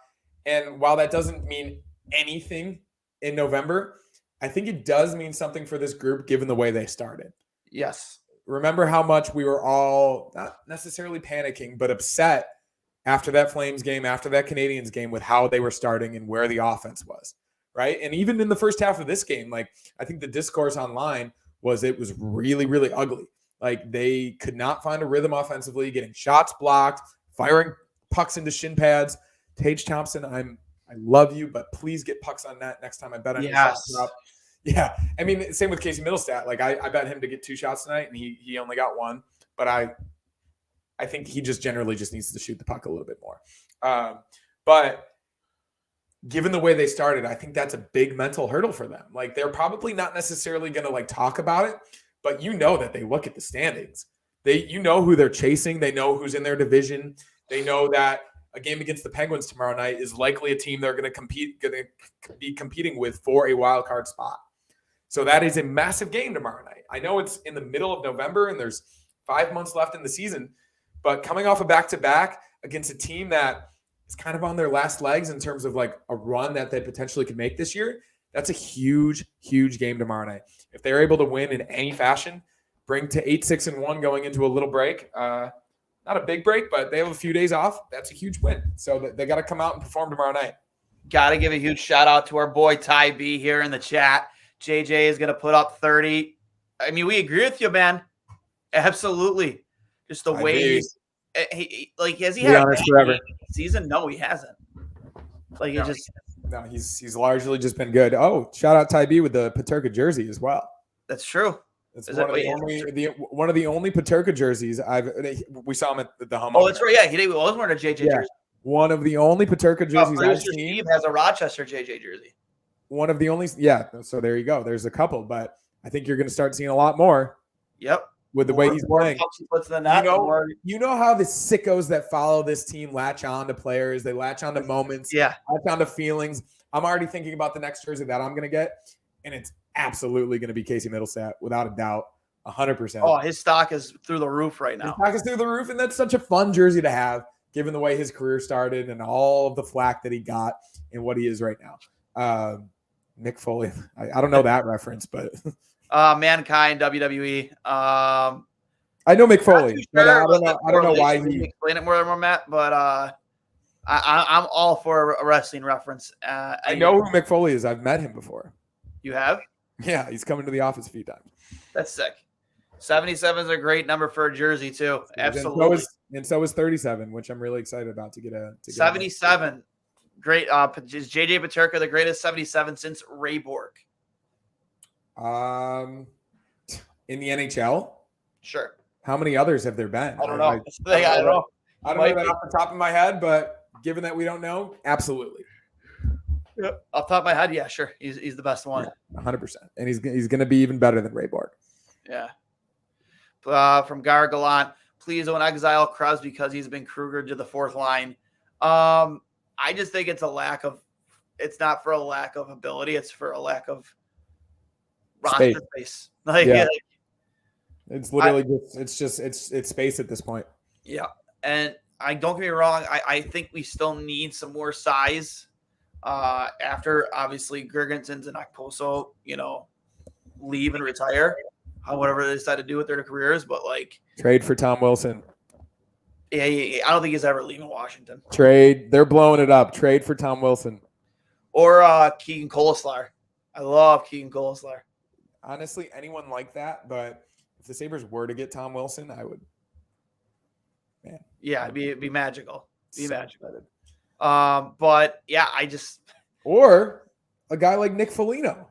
And while that doesn't mean anything in November, I think it does mean something for this group given the way they started. Yes. Remember how much we were all not necessarily panicking, but upset after that Flames game, after that Canadiens game with how they were starting and where the offense was, right? And even in the first half of this game, like I think the discourse online was it was really, really ugly. Like they could not find a rhythm offensively, getting shots blocked, firing pucks into shin pads. Tage Thompson, I love you, but please get pucks on net next time I bet on your shot drop. Yeah, I mean, same with Casey Middlestat. Like I bet him to get 2 shots tonight, and he only got 1. But I think he just generally just needs to shoot the puck a little bit more. But given the way they started, I think that's a big mental hurdle for them. Like, they're probably not necessarily going to like talk about it, but you know that they look at the standings. You know who they're chasing. They know who's in their division. They know that a game against the Penguins tomorrow night is likely a team they're going to be competing with for a wild card spot. So that is a massive game tomorrow night. I know it's in the middle of November and there's 5 months left in the season, but coming off a back-to-back against a team that is kind of on their last legs in terms of like a run that they potentially could make this year, that's a huge, huge game tomorrow night. If they're able to win in any fashion, bring to 8-6-1 going into a little break, not a big break, but they have a few days off. That's a huge win. So they got to come out and perform tomorrow night. Got to give a huge shout out to our boy Ty B here in the chat. JJ is going to put up 30. I mean, we agree with you, man. Absolutely. Just the way he like, has he had a forever season? No, he hasn't. Like, he's largely just been good. Oh, shout out Ty B with the Paterka jersey as well. That's true. It's one of the only Paterka jerseys we saw him at the home. Oh, that's right. Yeah, he was wearing a JJ jersey. One of the only Paterka jerseys I've seen. Steve has a Rochester JJ jersey. One of the only, so there you go. There's a couple, but I think you're going to start seeing a lot more. Yep. With the way he's playing. You know how the sickos that follow this team latch on to players. They latch on to moments. Yeah. Latch on to feelings. I'm already thinking about the next jersey that I'm going to get, and it's absolutely going to be Casey Middlestat, without a doubt, 100%. Oh, his stock is through the roof right now. His stock is through the roof, and that's such a fun jersey to have, given the way his career started and all of the flack that he got and what he is right now. Mick Foley. I don't know that reference, but Mankind, WWE. I know Mick Foley, but I don't know why he explain it more, Matt. But I'm all for a wrestling reference. I know who Mick Foley is. I've met him before. You have? Yeah, he's coming to the office a few times. That's sick. 77 is a great number for a jersey too. Absolutely. And so is 37, which I'm really excited about to get 77. Great. Is JJ Paterka the greatest 77 since Ray Bork? In the NHL? Sure. How many others have there been? I don't know. I don't know. I don't know that off the top of my head, but given that we don't know, absolutely. Yep. Off the top of my head, yeah, sure. He's the best one. Yeah, 100%. And he's going to be even better than Ray Bork. Yeah. From Gargalant, please don't exile Krebs because he's been Kruger to the fourth line. I just think it's it's not for a lack of ability. It's for a lack of roster space. It's literally it's space at this point. Yeah. And don't get me wrong. I think we still need some more size after obviously Girgensons and Okposo, leave and retire, whatever they decide to do with their careers. But trade for Tom Wilson. Yeah, I don't think he's ever leaving Washington. Trade. They're blowing it up. Trade for Tom Wilson. Or Keegan Colaslar. I love Keegan Colaslar. Honestly, anyone like that. But if the Sabres were to get Tom Wilson, I would. Man. Yeah, it'd be magical. Magical. But yeah, Or a guy like Nick Foligno.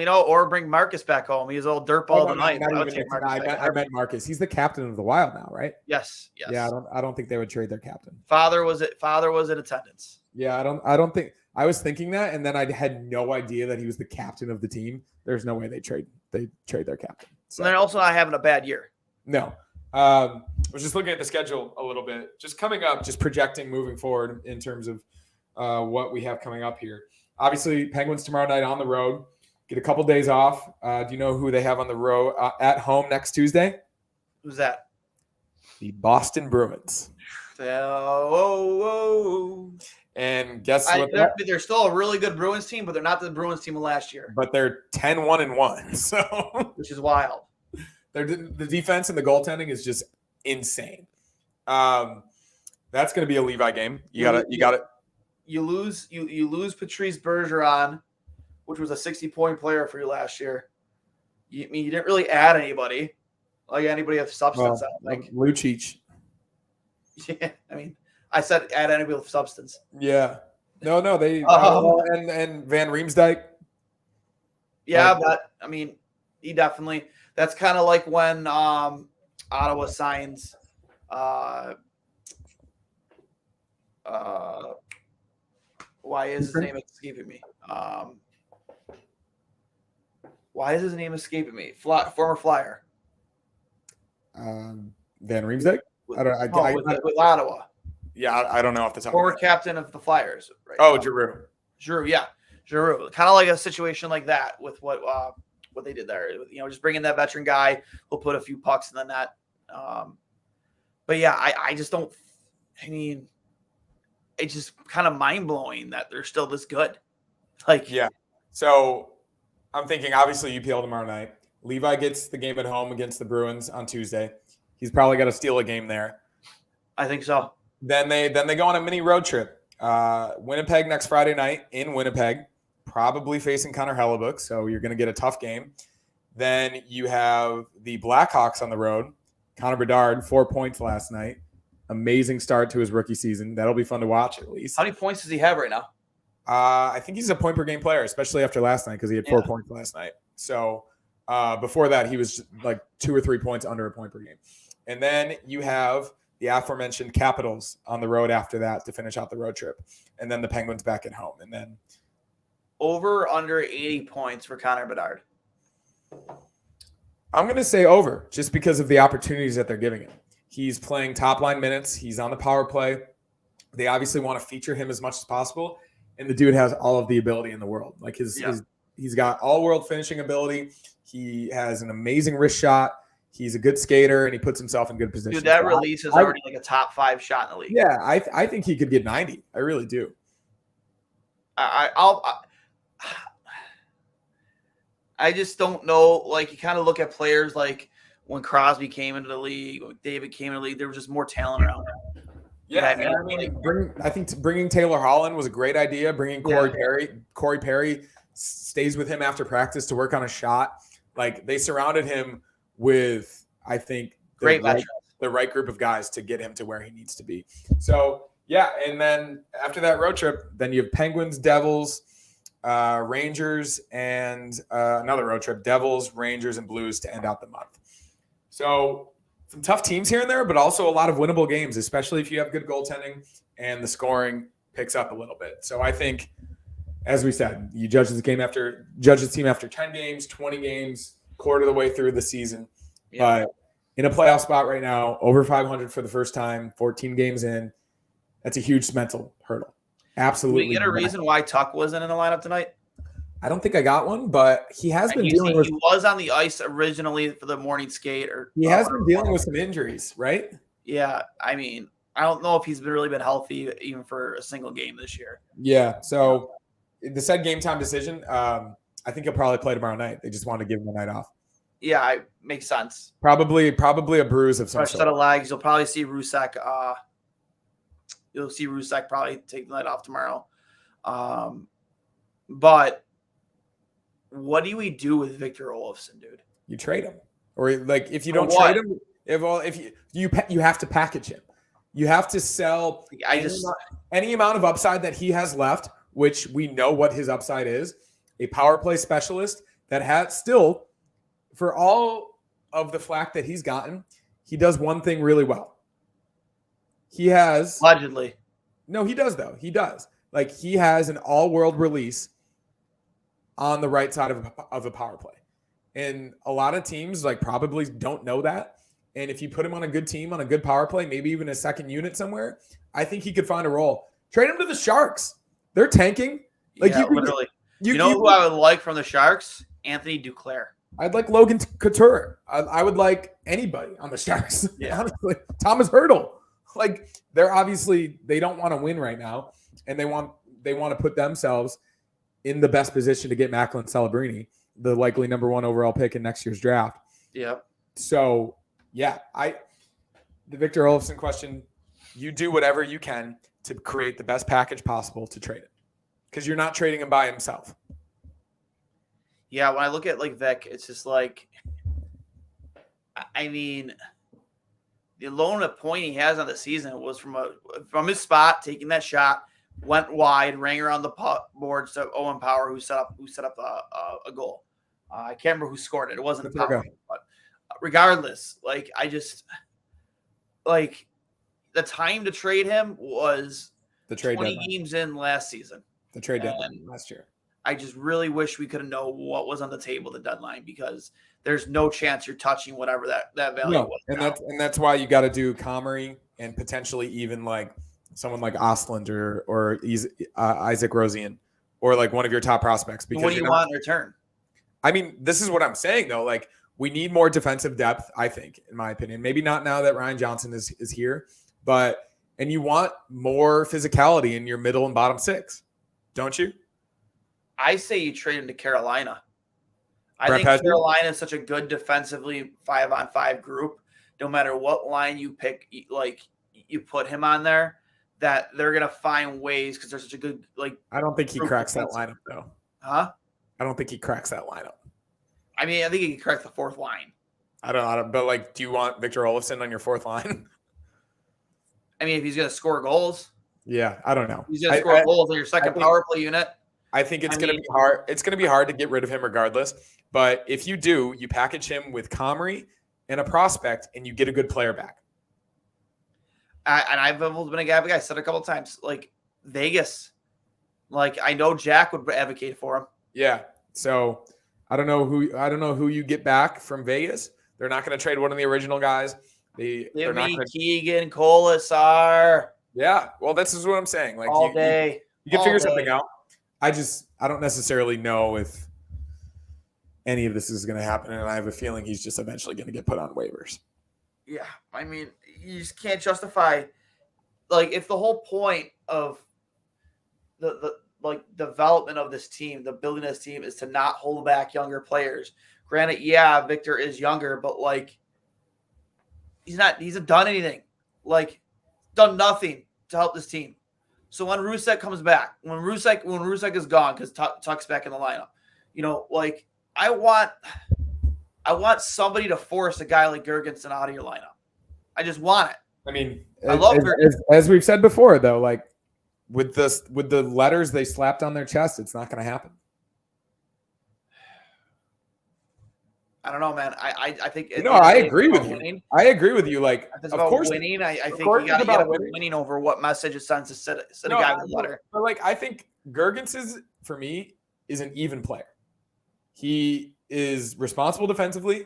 Or bring Marcus back home. He's old dirtball tonight. I meant Marcus. He's the captain of the Wild now, right? Yes. Yeah, I don't think they would trade their captain. Father was in attendance. Yeah, I don't think I was thinking that, and then I had no idea that he was the captain of the team. There's no way they trade their captain. So they're also not having a bad year. No. I was just looking at the schedule a little bit. Just coming up, just projecting moving forward in terms of what we have coming up here. Obviously, Penguins tomorrow night on the road. Get a couple days off. Do you know who they have on the road at home next Tuesday? Who's that? The Boston Bruins. And guess what? They're still a really good Bruins team, but they're not the Bruins team of last year. But they're 10-1-1, so which is wild. The defense and the goaltending is just insane. That's going to be a Levi game. You got it. You lose Patrice Bergeron, which was a 60-point player for you last year. You didn't really add anybody, anybody of substance. I don't think. Lucic. Yeah, I said add anybody with substance. Yeah. No, they and Van Riemsdyk. Yeah, but he definitely. That's kind of like when Ottawa signs. Why is his name escaping me? Why is his name escaping me? Former Flyer. Van Riemsdyk? With Ottawa. Yeah, I don't know off the top. Former captain of the Flyers. Right. Oh, Giroux. Giroux, yeah. Giroux. Kind of like a situation like that with what they did there. Just bringing that veteran guy who'll put a few pucks in the net. But yeah, I just don't. I mean, it's just kind of mind blowing that they're still this good. Yeah. So I'm thinking, obviously, UPL tomorrow night. Levi gets the game at home against the Bruins on Tuesday. He's probably got to steal a game there. I think so. Then they go on a mini road trip. Winnipeg next Friday night in Winnipeg, probably facing Connor Hellebuck, so you're going to get a tough game. Then you have the Blackhawks on the road. Connor Bedard, 4 points last night. Amazing start to his rookie season. That'll be fun to watch at least. How many points does he have right now? I think he's a point per game player, especially after last night because he had 4 points last night. So before that, he was like 2 or 3 points under a point per game. And then you have the aforementioned Capitals on the road after that to finish out the road trip. And then the Penguins back at home. And then over under 80 points for Connor Bedard. I'm going to say over just because of the opportunities that they're giving him. He's playing top line minutes. He's on the power play. They obviously want to feature him as much as possible. And the dude has all of the ability in the world. Like he's got all world finishing ability. He has an amazing wrist shot. He's a good skater, and he puts himself in good position. Dude, that release is already like a top 5 shot in the league. Yeah, I think he could get 90. I really do. I just don't know. Like, you kind of look at players like when Crosby came into the league, when David came into the league, there was just more talent around him. Yeah, I think bringing Taylor Holland was a great idea. Bringing Corey Perry stays with him after practice to work on a shot. Like, they surrounded him with, I think, the right group of guys to get him to where he needs to be. So, yeah, and then after that road trip, then you have Penguins, Devils, Rangers, and another road trip, Devils, Rangers, and Blues to end out the month. So some tough teams here and there, but also a lot of winnable games, especially if you have good goaltending and the scoring picks up a little bit. So I think, as we said, you judge the team after 10 games, 20 games, quarter of the way through the season. Yeah. But in a playoff spot right now, over 500 for the first time, 14 games in, that's a huge mental hurdle. Absolutely. Did we get a reason why Tuck wasn't in the lineup tonight? I don't think I got one, but he has been dealing with. He was on the ice originally for the morning skate, he has been dealing with some injuries, right? Yeah, I mean, I don't know if he's really been healthy even for a single game this year. Yeah, so the said game time decision, I think he'll probably play tomorrow night. They just want to give him the night off. Yeah, it makes sense. Probably a bruise of some Fresh sort. set of legs. You'll probably see Rusak. You'll see Rusak probably take the night off tomorrow. But what do we do with Victor Olofsson, dude? You trade him, or like if you don't trade him, if you have to package him, you have to sell any amount of upside that he has left, which we know what his upside is. A power play specialist that has still, for all of the flack that he's gotten, he does one thing really well. He has allegedly. No, he does though. He does. Like, he has an all-world release on the right side of a power play. And a lot of teams like probably don't know that. And if you put him on a good team, on a good power play, maybe even a second unit somewhere, I think he could find a role. Trade him to the Sharks. They're tanking. Like, yeah, literally. You know who I would like from the Sharks? Anthony Duclair. I'd like Logan Couture. I would like anybody on the Sharks. Yeah. Honestly, Thomas Hurtle. Like, they don't want to win right now, and they want to put themselves in the best position to get Macklin Celebrini, the likely number 1 overall pick in next year's draft. Yeah. So, yeah, the Victor Olofsson question, you do whatever you can to create the best package possible to trade it, because you're not trading him by himself. Yeah, when I look at like Vic, it's just like, I mean, the lone point he has on the season was from his spot, taking that shot, went wide, rang around the boards to Owen Power, who set up a goal. I can't remember who scored it. It wasn't Power, but regardless, like, I just like the time to trade him was the trade 20 deadline. games in last season. The trade deadline last year. I just really wish we could have known what was on the table at the deadline, because there's no chance you're touching whatever that value was. And that's why you got to do Comrie and potentially even like someone like Ostland or Isaac Rosian or like one of your top prospects. Because what do you want in return? I mean, this is what I'm saying though. Like, we need more defensive depth, I think, in my opinion. Maybe not now that Ryan Johnson is here, and you want more physicality in your middle and bottom six, don't you? I say you trade him to Carolina. I Brett think Pesci? Carolina is such a good defensively 5-on-5 group. No matter what line you pick, like you put him on there, that they're gonna find ways, because they're such a good like. I don't think he cracks that lineup though. Huh? I don't think he cracks that lineup. I mean, I think he can crack the fourth line. I don't. But like, do you want Victor Olofsson on your fourth line? I mean, if he's gonna score goals, yeah, I don't know. He's gonna score goals on your second power play unit. I think it's gonna be hard. It's gonna be hard to get rid of him regardless. But if you do, you package him with Comrie and a prospect, and you get a good player back. And I've been a guy. I said a couple of times, like Vegas. Like, I know Jack would advocate for him. Yeah. So I don't know who you get back from Vegas. They're not going to trade one of the original guys. They're not gonna... Keegan, Colasar. Yeah. Well, this is what I'm saying. Like, all day. You can figure something out. I don't necessarily know if any of this is going to happen, and I have a feeling he's just eventually going to get put on waivers. Yeah, I mean, you just can't justify, like, if the whole point of the development of this team, the building of this team, is to not hold back younger players. Granted, yeah, Victor is younger, but like, he's not done anything. Like, done nothing to help this team. So when Rusek comes back, when Rusek is gone because Tuck's back in the lineup, like, I want somebody to force a guy like Gergensen out of your lineup. I just want it. I mean, I love as we've said before, though, like with the letters they slapped on their chest, it's not going to happen. I don't know, man. I think I agree with you. I agree with you. Like, of course, winning. I think you got to be winning over what message it sends to send a guy with a letter. But like, I think Gergensen, for me, is an even player. He is responsible defensively,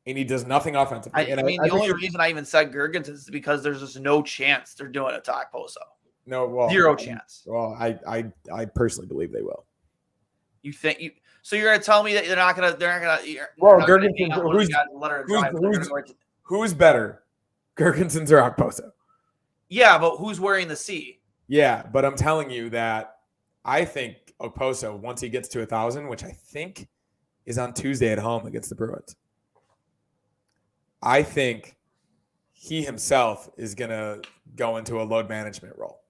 and he does nothing offensively. The only reason I even said Gergensen is because there's just no chance they're doing a Talk Poso. No, well, zero chance. Well, I personally believe they will. You think you? So you're gonna tell me that they're not gonna? Well, Gergensen, who's better, Gergensen's or Okposo? Yeah, but who's wearing the C? Yeah, but I'm telling you that I think Okposo, once he gets to 1,000, which I think is on Tuesday at home against the Bruins, I think he himself is gonna go into a load management role.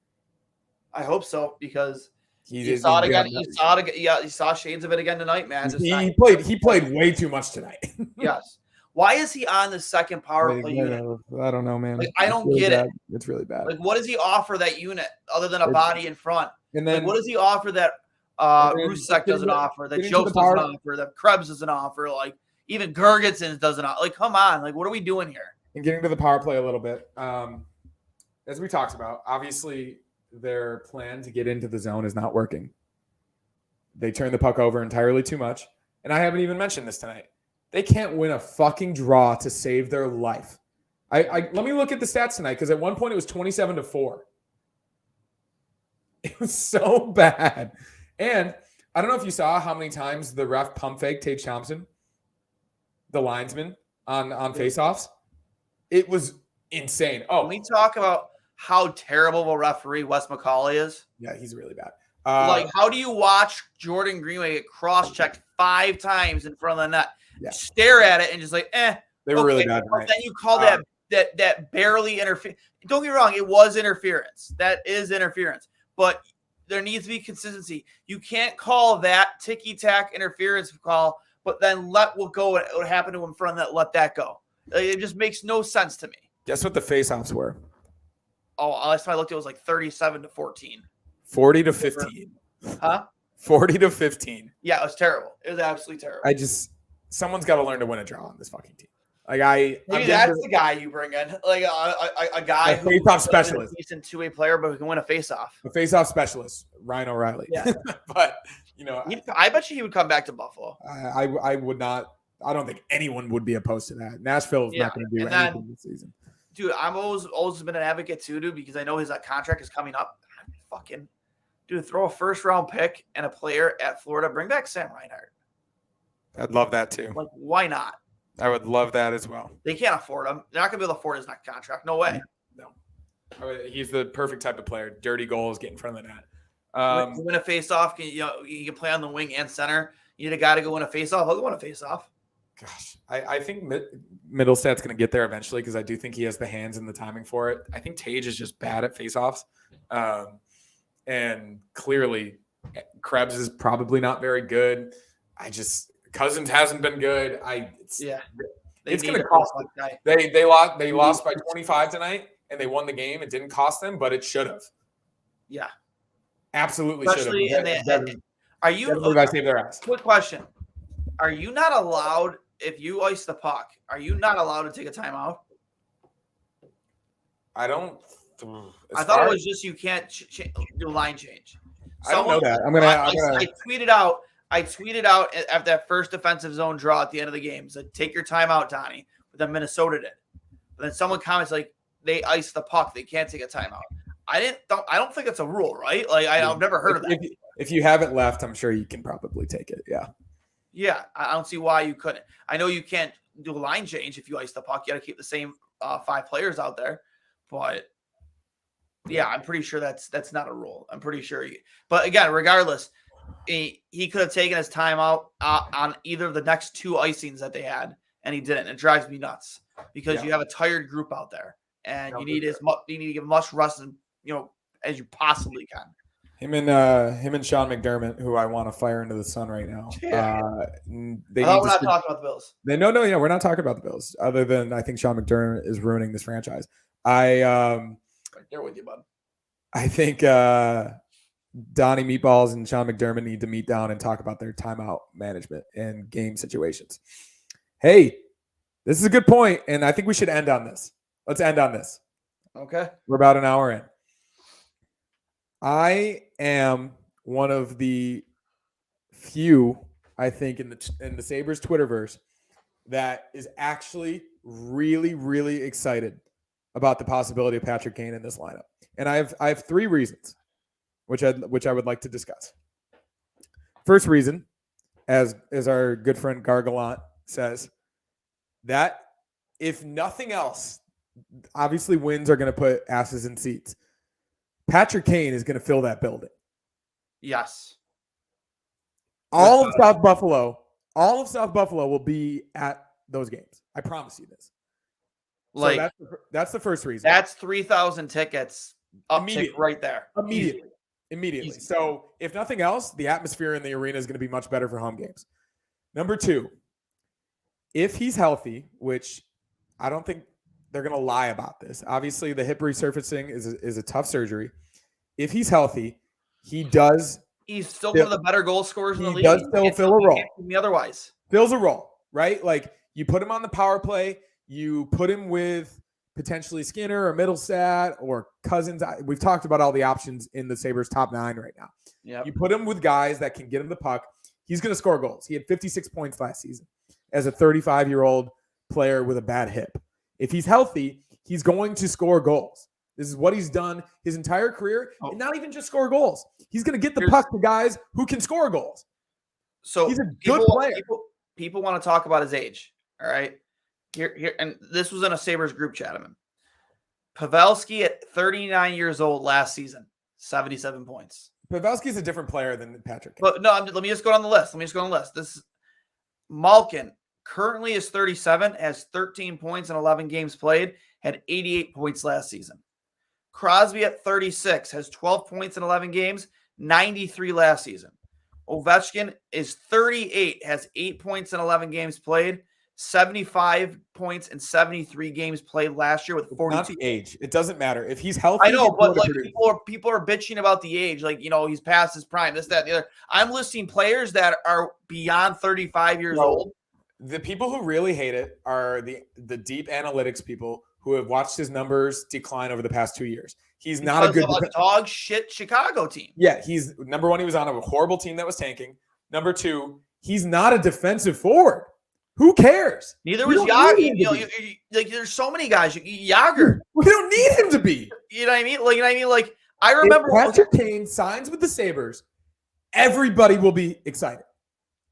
I hope so, because you saw it again. You saw shades of it again tonight, man. He played way too much tonight. Yes. Why is he on the second power play unit? I don't know, man. Like, I don't get it. It's really bad. Like, what does he offer that unit other than a body in front? And then, like, what does he offer that Rusek doesn't offer, that Jost doesn't offer, that Krebs doesn't offer, like even Gergensen doesn't offer? Like, come on. Like, what are we doing here? And getting to the power play a little bit, as we talked about, obviously their plan to get into the zone is not working. They turn the puck over entirely too much. And I haven't even mentioned this tonight. They can't win a fucking draw to save their life. Let me look at the stats tonight, because at one point it was 27-4. It was so bad. And I don't know if you saw how many times the ref pump faked Tage Thompson, the linesman, on faceoffs. It was insane. Oh, can we talk about how terrible of a referee Wes McCauley is? Yeah, he's really bad. Like, how do you watch Jordan Greenway get cross-checked 5 times in front of the net, stare at it, and just like, They were really bad tonight. Then you call that barely interfere. Don't get me wrong, it was interference. That is interference. But there needs to be consistency. You can't call that ticky-tack interference call, but then let what happened to him in front of that, let that go. It just makes no sense to me. Guess what the faceoffs were? Oh, last time I looked, it was like 37-14. 40-15. Huh? 40-15. Yeah, it was terrible. It was absolutely terrible. Someone's got to learn to win a draw on this fucking team. Like Maybe that's the guy you bring in, like a guy who face-off specialist, a decent two-way player, but who can win a face-off. A face-off specialist, Ryan O'Reilly. Yeah, but I bet you he would come back to Buffalo. I would not. I don't think anyone would be opposed to that. Nashville is not going to do anything this season. Dude, I'm always been an advocate too, dude, because I know his contract is coming up. Fucking dude, throw a first-round pick and a player at Florida. Bring back Sam Reinhart. I'd love that too. Like, why not? I would love that as well. They can't afford him. They're not going to be able to afford his next contract. No way. No. He's the perfect type of player. Dirty goals, get in front of the net. Win a face-off. You can play on the wing and center. You need a guy to go win a face-off. He'll go win a face-off. Gosh, I think Middlestad's going to get there eventually because I do think he has the hands and the timing for it. I think Tage is just bad at face-offs. And clearly, Krebs is probably not very good. Cousins hasn't been good. It's going to cost them. They lost by 25 tonight, and they won the game. It didn't cost them, but it should have. Yeah, absolutely should have. Are you? Levi saved their ass. Quick question: are you not allowed, if you ice the puck, are you not allowed to take a timeout? I don't. I thought it was just you can't do line change. I don't know that. I tweeted out. I tweeted out at that first defensive zone draw at the end of the game. Said, "Take your timeout, Donnie." But then Minnesota did. But then someone comments like, "They iced the puck. They can't take a timeout." I don't think it's a rule, right? Like I've never heard of that. If you haven't left, I'm sure you can probably take it. Yeah. Yeah, I don't see why you couldn't. I know you can't do a line change if you ice the puck. You got to keep the same 5 players out there. But yeah, I'm pretty sure that's not a rule. I'm pretty sure. But again, regardless, he could have taken his time out on either of the next 2 icings that they had, and he didn't. It drives me nuts because you have a tired group out there, and you need to give much rest as you possibly can. Him and Sean McDermott, who I want to fire into the sun right now. Yeah. We're not talking about the Bills. We're not talking about the Bills. Other than I think Sean McDermott is ruining this franchise. Right there with you, bud. I think Donnie Meatballs and Sean McDermott need to meet down and talk about their timeout management and game situations. Hey, this is a good point, and I think we should end on this. Let's end on this. Okay. We're about an hour in. I am one of the few, I think, in the Sabres Twitterverse that is actually really, really excited about the possibility of Patrick Kane in this lineup. And I have 3 reasons, which I would like to discuss. First reason, as our good friend Gargalant says, that if nothing else, obviously wins are going to put asses in seats. Patrick Kane is going to fill that building. Yes. All of South Buffalo will be at those games. I promise you this. Like so that's the first reason. That's 3,000 tickets right there. Immediately. So if nothing else, the atmosphere in the arena is going to be much better for home games. Number 2, if he's healthy, which I don't think they're going to lie about this. Obviously, the hip resurfacing is a tough surgery. If he's healthy, he's still one of the better goal scorers in the league. He does still fill a role. Otherwise, fills a role, right? Like you put him on the power play, you put him with potentially Skinner or Middlestad or Cousins. We've talked about all the options in the Sabres top 9 right now. Yep. You put him with guys that can get him the puck. He's going to score goals. He had 56 points last season as a 35-year-old player with a bad hip. If he's healthy, he's going to score goals. This is what he's done his entire career, and not even just score goals. He's going to get the puck to guys who can score goals. So he's a good player. People want to talk about his age. All right, here, and this was in a Sabres group chat. Pavelski at 39 years old last season, 77 points. Pavelski's a different player than Patrick. But no, let me just go down the list. This is Malkin. Currently is 37, has 13 points in 11 games played, had 88 points last season. Crosby at 36, has 12 points in 11 games, 93 last season. Ovechkin is 38, has 8 points in 11 games played, 75 points in 73 games played last year with 42. Not the age. It doesn't matter. If he's healthy, I know, but like people are bitching about the age. Like, he's past his prime, this, that, and the other. I'm listing players that are beyond 35 years old. The people who really hate it are the deep analytics people who have watched his numbers decline over the past 2 years. He's not a good Because of a dog shit Chicago team. Yeah, he's number one. He was on a horrible team that was tanking. Number two, he's not a defensive forward. Who cares? Neither was Yager. Like there's so many guys. Yager. We don't need him to be. You know what I mean? Like I remember if Patrick Kane signs with the Sabres, everybody will be excited.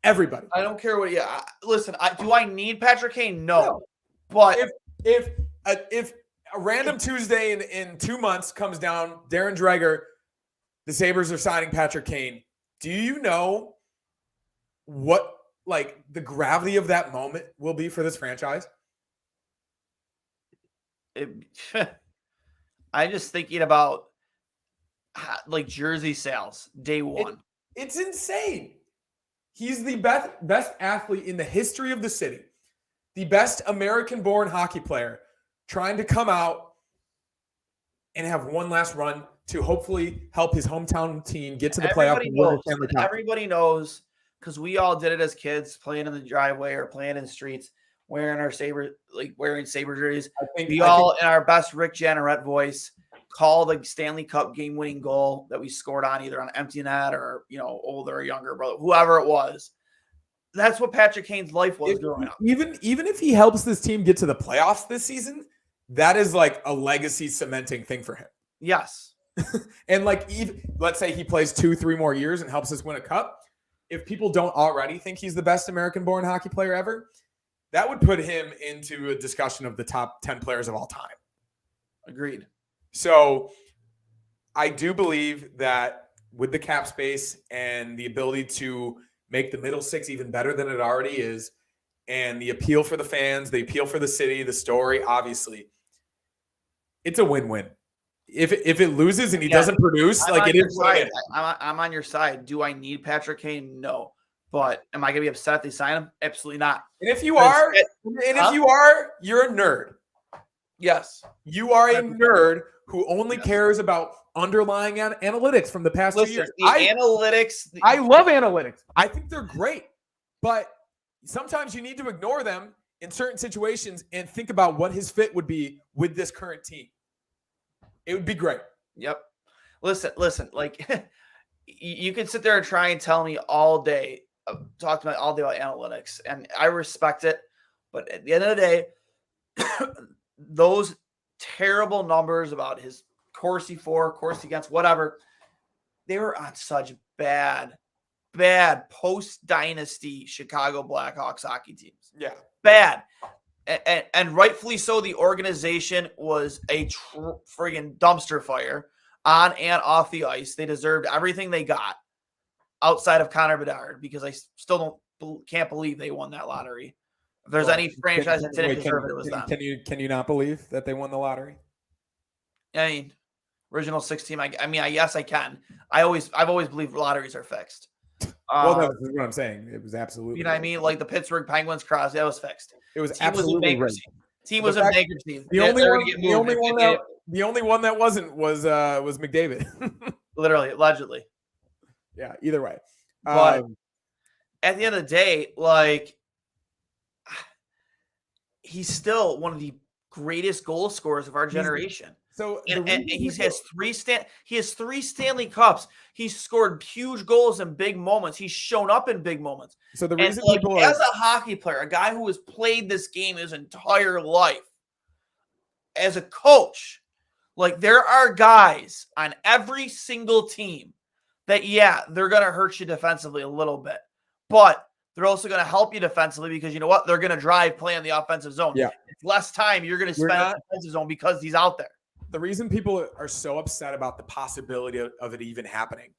Everybody. I don't care what. Yeah, listen. Do I need Patrick Kane? No. But if a random Tuesday in 2 months comes down, Darren Dreger, the Sabres are signing Patrick Kane. Do you know what like the gravity of that moment will be for this franchise? I just thinking about like jersey sales day one. It's insane. He's the best athlete in the history of the city, the best American-born hockey player, trying to come out and have one last run to hopefully help his hometown team get to the playoff. Everybody knows because we all did it as kids, playing in the driveway or playing in the streets, wearing our wearing Sabre jerseys. We all, in our best Rick Janneret voice, call the Stanley Cup game-winning goal that we scored on either on empty net or older or younger brother, whoever it was. That's what Patrick Kane's life was growing up. Even if he helps this team get to the playoffs this season, that is like a legacy cementing thing for him. Yes. And let's say he plays 2-3 more years and helps us win a cup. If people don't already think he's the best American-born hockey player ever, that would put him into a discussion of the top 10 players of all time. Agreed. So I do believe that with the cap space and the ability to make the middle six even better than it already is, and the appeal for the fans, the appeal for the city, the story, obviously, it's a win-win. If it loses and he doesn't produce, it is what it is. I'm on your side. Do I need Patrick Kane? No. But am I going to be upset if they sign him? Absolutely not. And if you are, you're a nerd. Yes. You are a nerd who only cares about underlying analytics from the past 2 years. Analytics. I love analytics. I think they're great. But sometimes you need to ignore them in certain situations and think about what his fit would be with this current team. It would be great. Yep. Listen, like you can sit there and try and tell me all day, talk to me all day about analytics, and I respect it. But at the end of the day, those terrible numbers about his Corsi for, Corsi against, whatever, they were on such bad post-dynasty Chicago Blackhawks hockey teams. Yeah. Bad. And rightfully so, the organization was a friggin' dumpster fire on and off the ice. They deserved everything they got outside of Connor Bedard because I still can't believe they won that lottery. If there's any franchise that didn't deserve it, it was them. Can you not believe that they won the lottery? I mean, original 6 team. I guess I can. I've always believed lotteries are fixed. Well, that's what I'm saying. It was absolutely. You know what I mean? Like the Pittsburgh Penguins cross, that was fixed. It was absolutely rigged. Team was in bankruptcy. The only one that wasn't was McDavid. Literally, allegedly. Yeah. Either way, but at the end of the day, like he's still one of the greatest goal scorers of our generation. So and he has 3 Stanley Cups. He's scored huge goals in big moments. He's shown up in big moments. So the reason as a hockey player, a guy who has played this game his entire life, as a coach, like there are guys on every single team that they're gonna hurt you defensively a little bit, but they're also going to help you defensively because you know what? They're going to drive play in the offensive zone. Yeah. It's less time you're going to spend in the defensive zone because he's out there. The reason people are so upset about the possibility of it even happening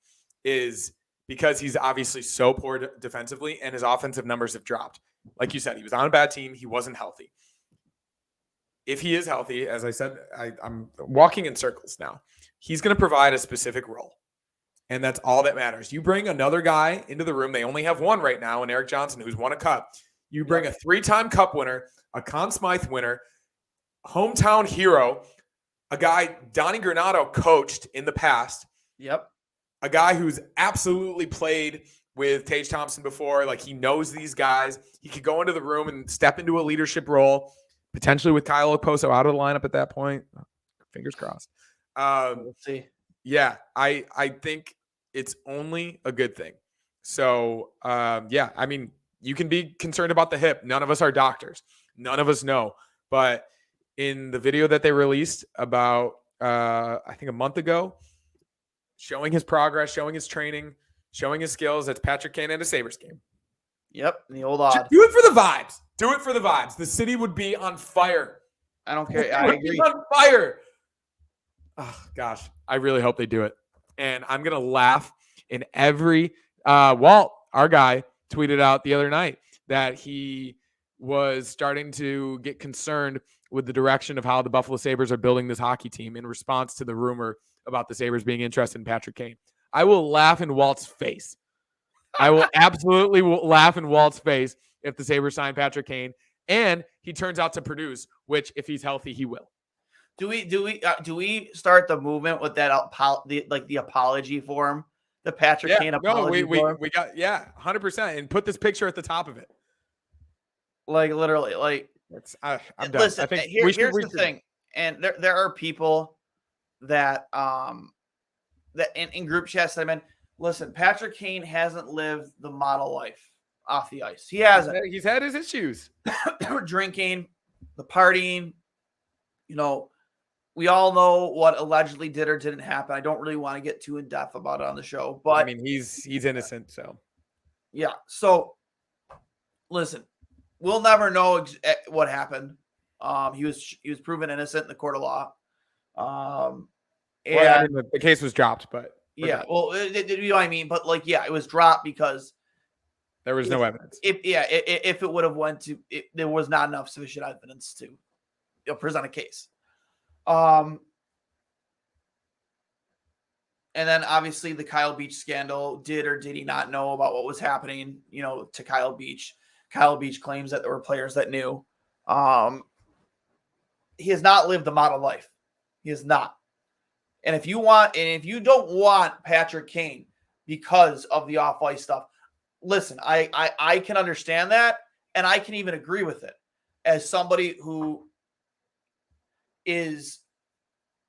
is because he's obviously so poor defensively and his offensive numbers have dropped. Like you said, he was on a bad team. He wasn't healthy. If he is healthy, as I said, I'm walking in circles now. He's going to provide a specific role. And that's all that matters. You bring another guy into the room. They only have one right now, and Eric Johnson, who's won a cup. You bring a 3-time cup winner, a Conn Smythe winner, hometown hero, a guy Donnie Granato coached in the past. Yep. a guy who's absolutely played with Tage Thompson before. Like, he knows these guys. He could go into the room and step into a leadership role, potentially with Kyle Okposo out of the lineup at that point. Fingers crossed. We'll see. Yeah, I think it's only a good thing. So, yeah, I mean, you can be concerned about the hip. None of us are doctors. None of us know. But in the video that they released about, I think a month ago, showing his progress, showing his training, showing his skills, that's Patrick Kane at a Sabres game. Yep, the old odd. Do it for the vibes. Do it for the vibes. The city would be on fire. I don't care. I agree. On fire. Oh, gosh. I really hope they do it. And I'm going to laugh in every Walt, our guy, tweeted out the other night that he was starting to get concerned with the direction of how the Buffalo Sabres are building this hockey team in response to the rumor about the Sabres being interested in Patrick Kane. I will laugh in Walt's face. I will absolutely laugh in Walt's face if the Sabres sign Patrick Kane and he turns out to produce, which if he's healthy, he will. Do we start the movement with that the apology form, the Patrick Kane apology form? We got 100%, and put this picture at the top of it. Like literally, like I'm done. Listen, I think here's the thing, and there are people that that in group chats that I mean, listen, Patrick Kane hasn't lived the model life off the ice. He hasn't. He's had his issues. Drinking, the partying, you know. We all know what allegedly did or didn't happen. I don't really want to get too in depth about it on the show, but I mean, he's innocent. So yeah. So listen, we'll never know what happened. He was proven innocent in the court of law. And I mean, the case was dropped, but yeah. Well, you know what I mean. But like, yeah, it was dropped because there was no evidence. If it would have went to, there was not enough sufficient evidence to present a case. And then obviously the Kyle Beach scandal, did or did he not know about what was happening, to Kyle Beach? Kyle Beach claims that there were players that knew. He has not lived the model life. He has not. And if you don't want Patrick Kane because of the off-ice stuff, listen, I can understand that, and I can even agree with it as somebody who is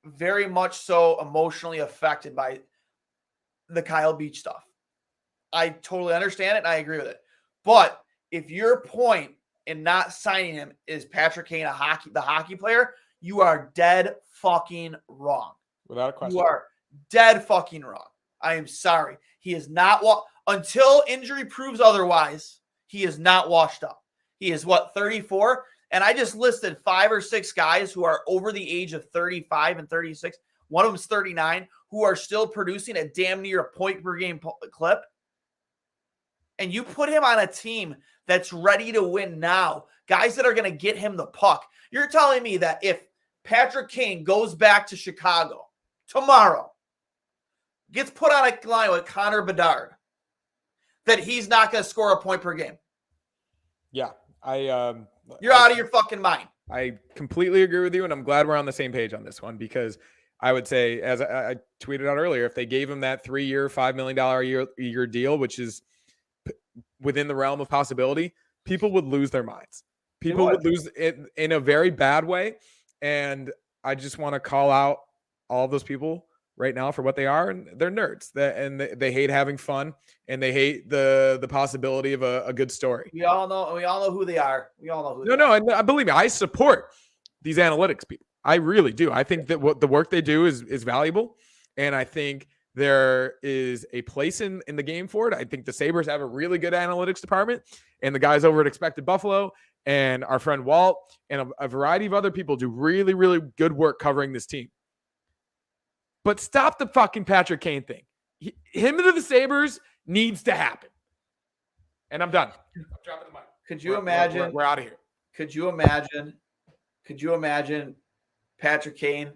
very much so emotionally affected by the Kyle Beach stuff. I totally understand it and I agree with it. But if your point in not signing him is Patrick Kane, the hockey player, you are dead fucking wrong. Without a question. You are dead fucking wrong. I am sorry. He is not until injury proves otherwise, he is not washed up. He is 34? And I just listed 5 or 6 guys who are over the age of 35 and 36. One of them is 39, who are still producing a damn near a point per game clip. And you put him on a team that's ready to win now, guys that are going to get him the puck. You're telling me that if Patrick Kane goes back to Chicago tomorrow, gets put on a line with Connor Bedard, that he's not going to score a point per game? Yeah, you're out of your fucking mind. I completely agree with you, and I'm glad we're on the same page on this one, because I would say, as I tweeted out earlier, if they gave him that 3-year, $5 million a year deal, which is within the realm of possibility, people would lose their minds. People would lose it in a very bad way, and I just want to call out all of those people right now for what they are, and they're nerds. They hate having fun, and they hate the possibility of a good story. We all know who they are. We all know who they are. And believe me, I support these analytics people. I really do. I think that what the work they do is valuable, and I think there is a place in the game for it. I think the Sabres have a really good analytics department, and the guys over at Expected Buffalo and our friend Walt and a variety of other people do really, really good work covering this team. But stop the fucking Patrick Kane thing. Him into the Sabres needs to happen. And I'm done. I'm dropping the mic. Could you imagine? We're out of here. Could you imagine Patrick Kane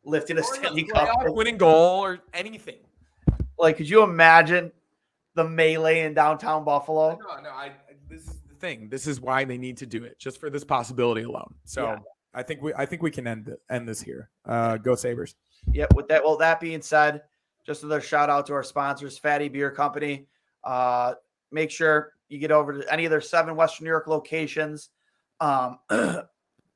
lifting a Stanley Cup, winning goal or anything? Like, could you imagine the melee in downtown Buffalo? No. This is the thing. This is why they need to do it, just for this possibility alone. So yeah. I think we can end this here. Go Sabres. Yep. With that being said, just another shout out to our sponsors, Fatty Beer Company. Make sure you get over to any of their 7 Western New York locations.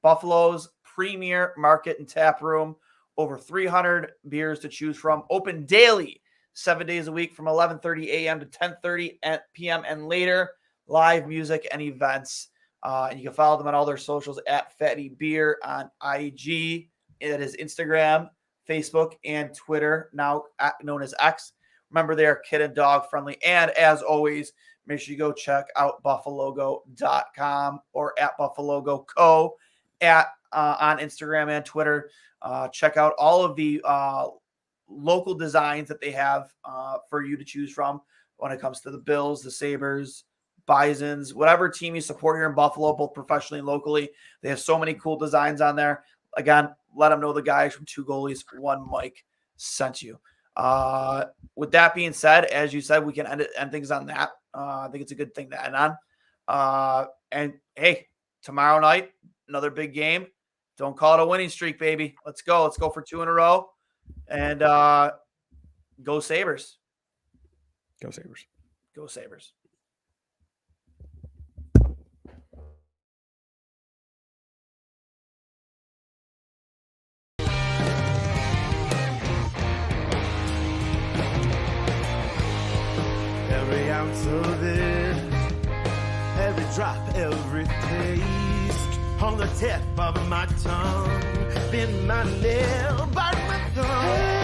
Buffalo's premier market and tap room. Over 300 beers to choose from. Open daily, 7 days a week from 11:30 a.m. to 10:30 p.m. and later. Live music and events. And you can follow them on all their socials at Fatty Beer on IG. It is Instagram, Facebook, and Twitter, now known as X. Remember, they are kid and dog friendly. And as always, make sure you go check out buffalogo.com or at buffalogo.co on Instagram and Twitter. Check out all of the local designs that they have for you to choose from when it comes to the Bills, the Sabres, Bisons, whatever team you support here in Buffalo, both professionally and locally. They have so many cool designs on there. Again, let them know the guys from 2 Goalies, 1 Mike sent you. With that being said, as you said, we can end things on that. I think it's a good thing to end on. And hey, tomorrow night, another big game. Don't call it a winning streak, baby. Let's go. Let's go for 2 in a row. And go Sabres. Go Sabres. Go Sabres. Every ounce of it, every drop, every taste, on the tip of my tongue, been my nail, bite my thumb.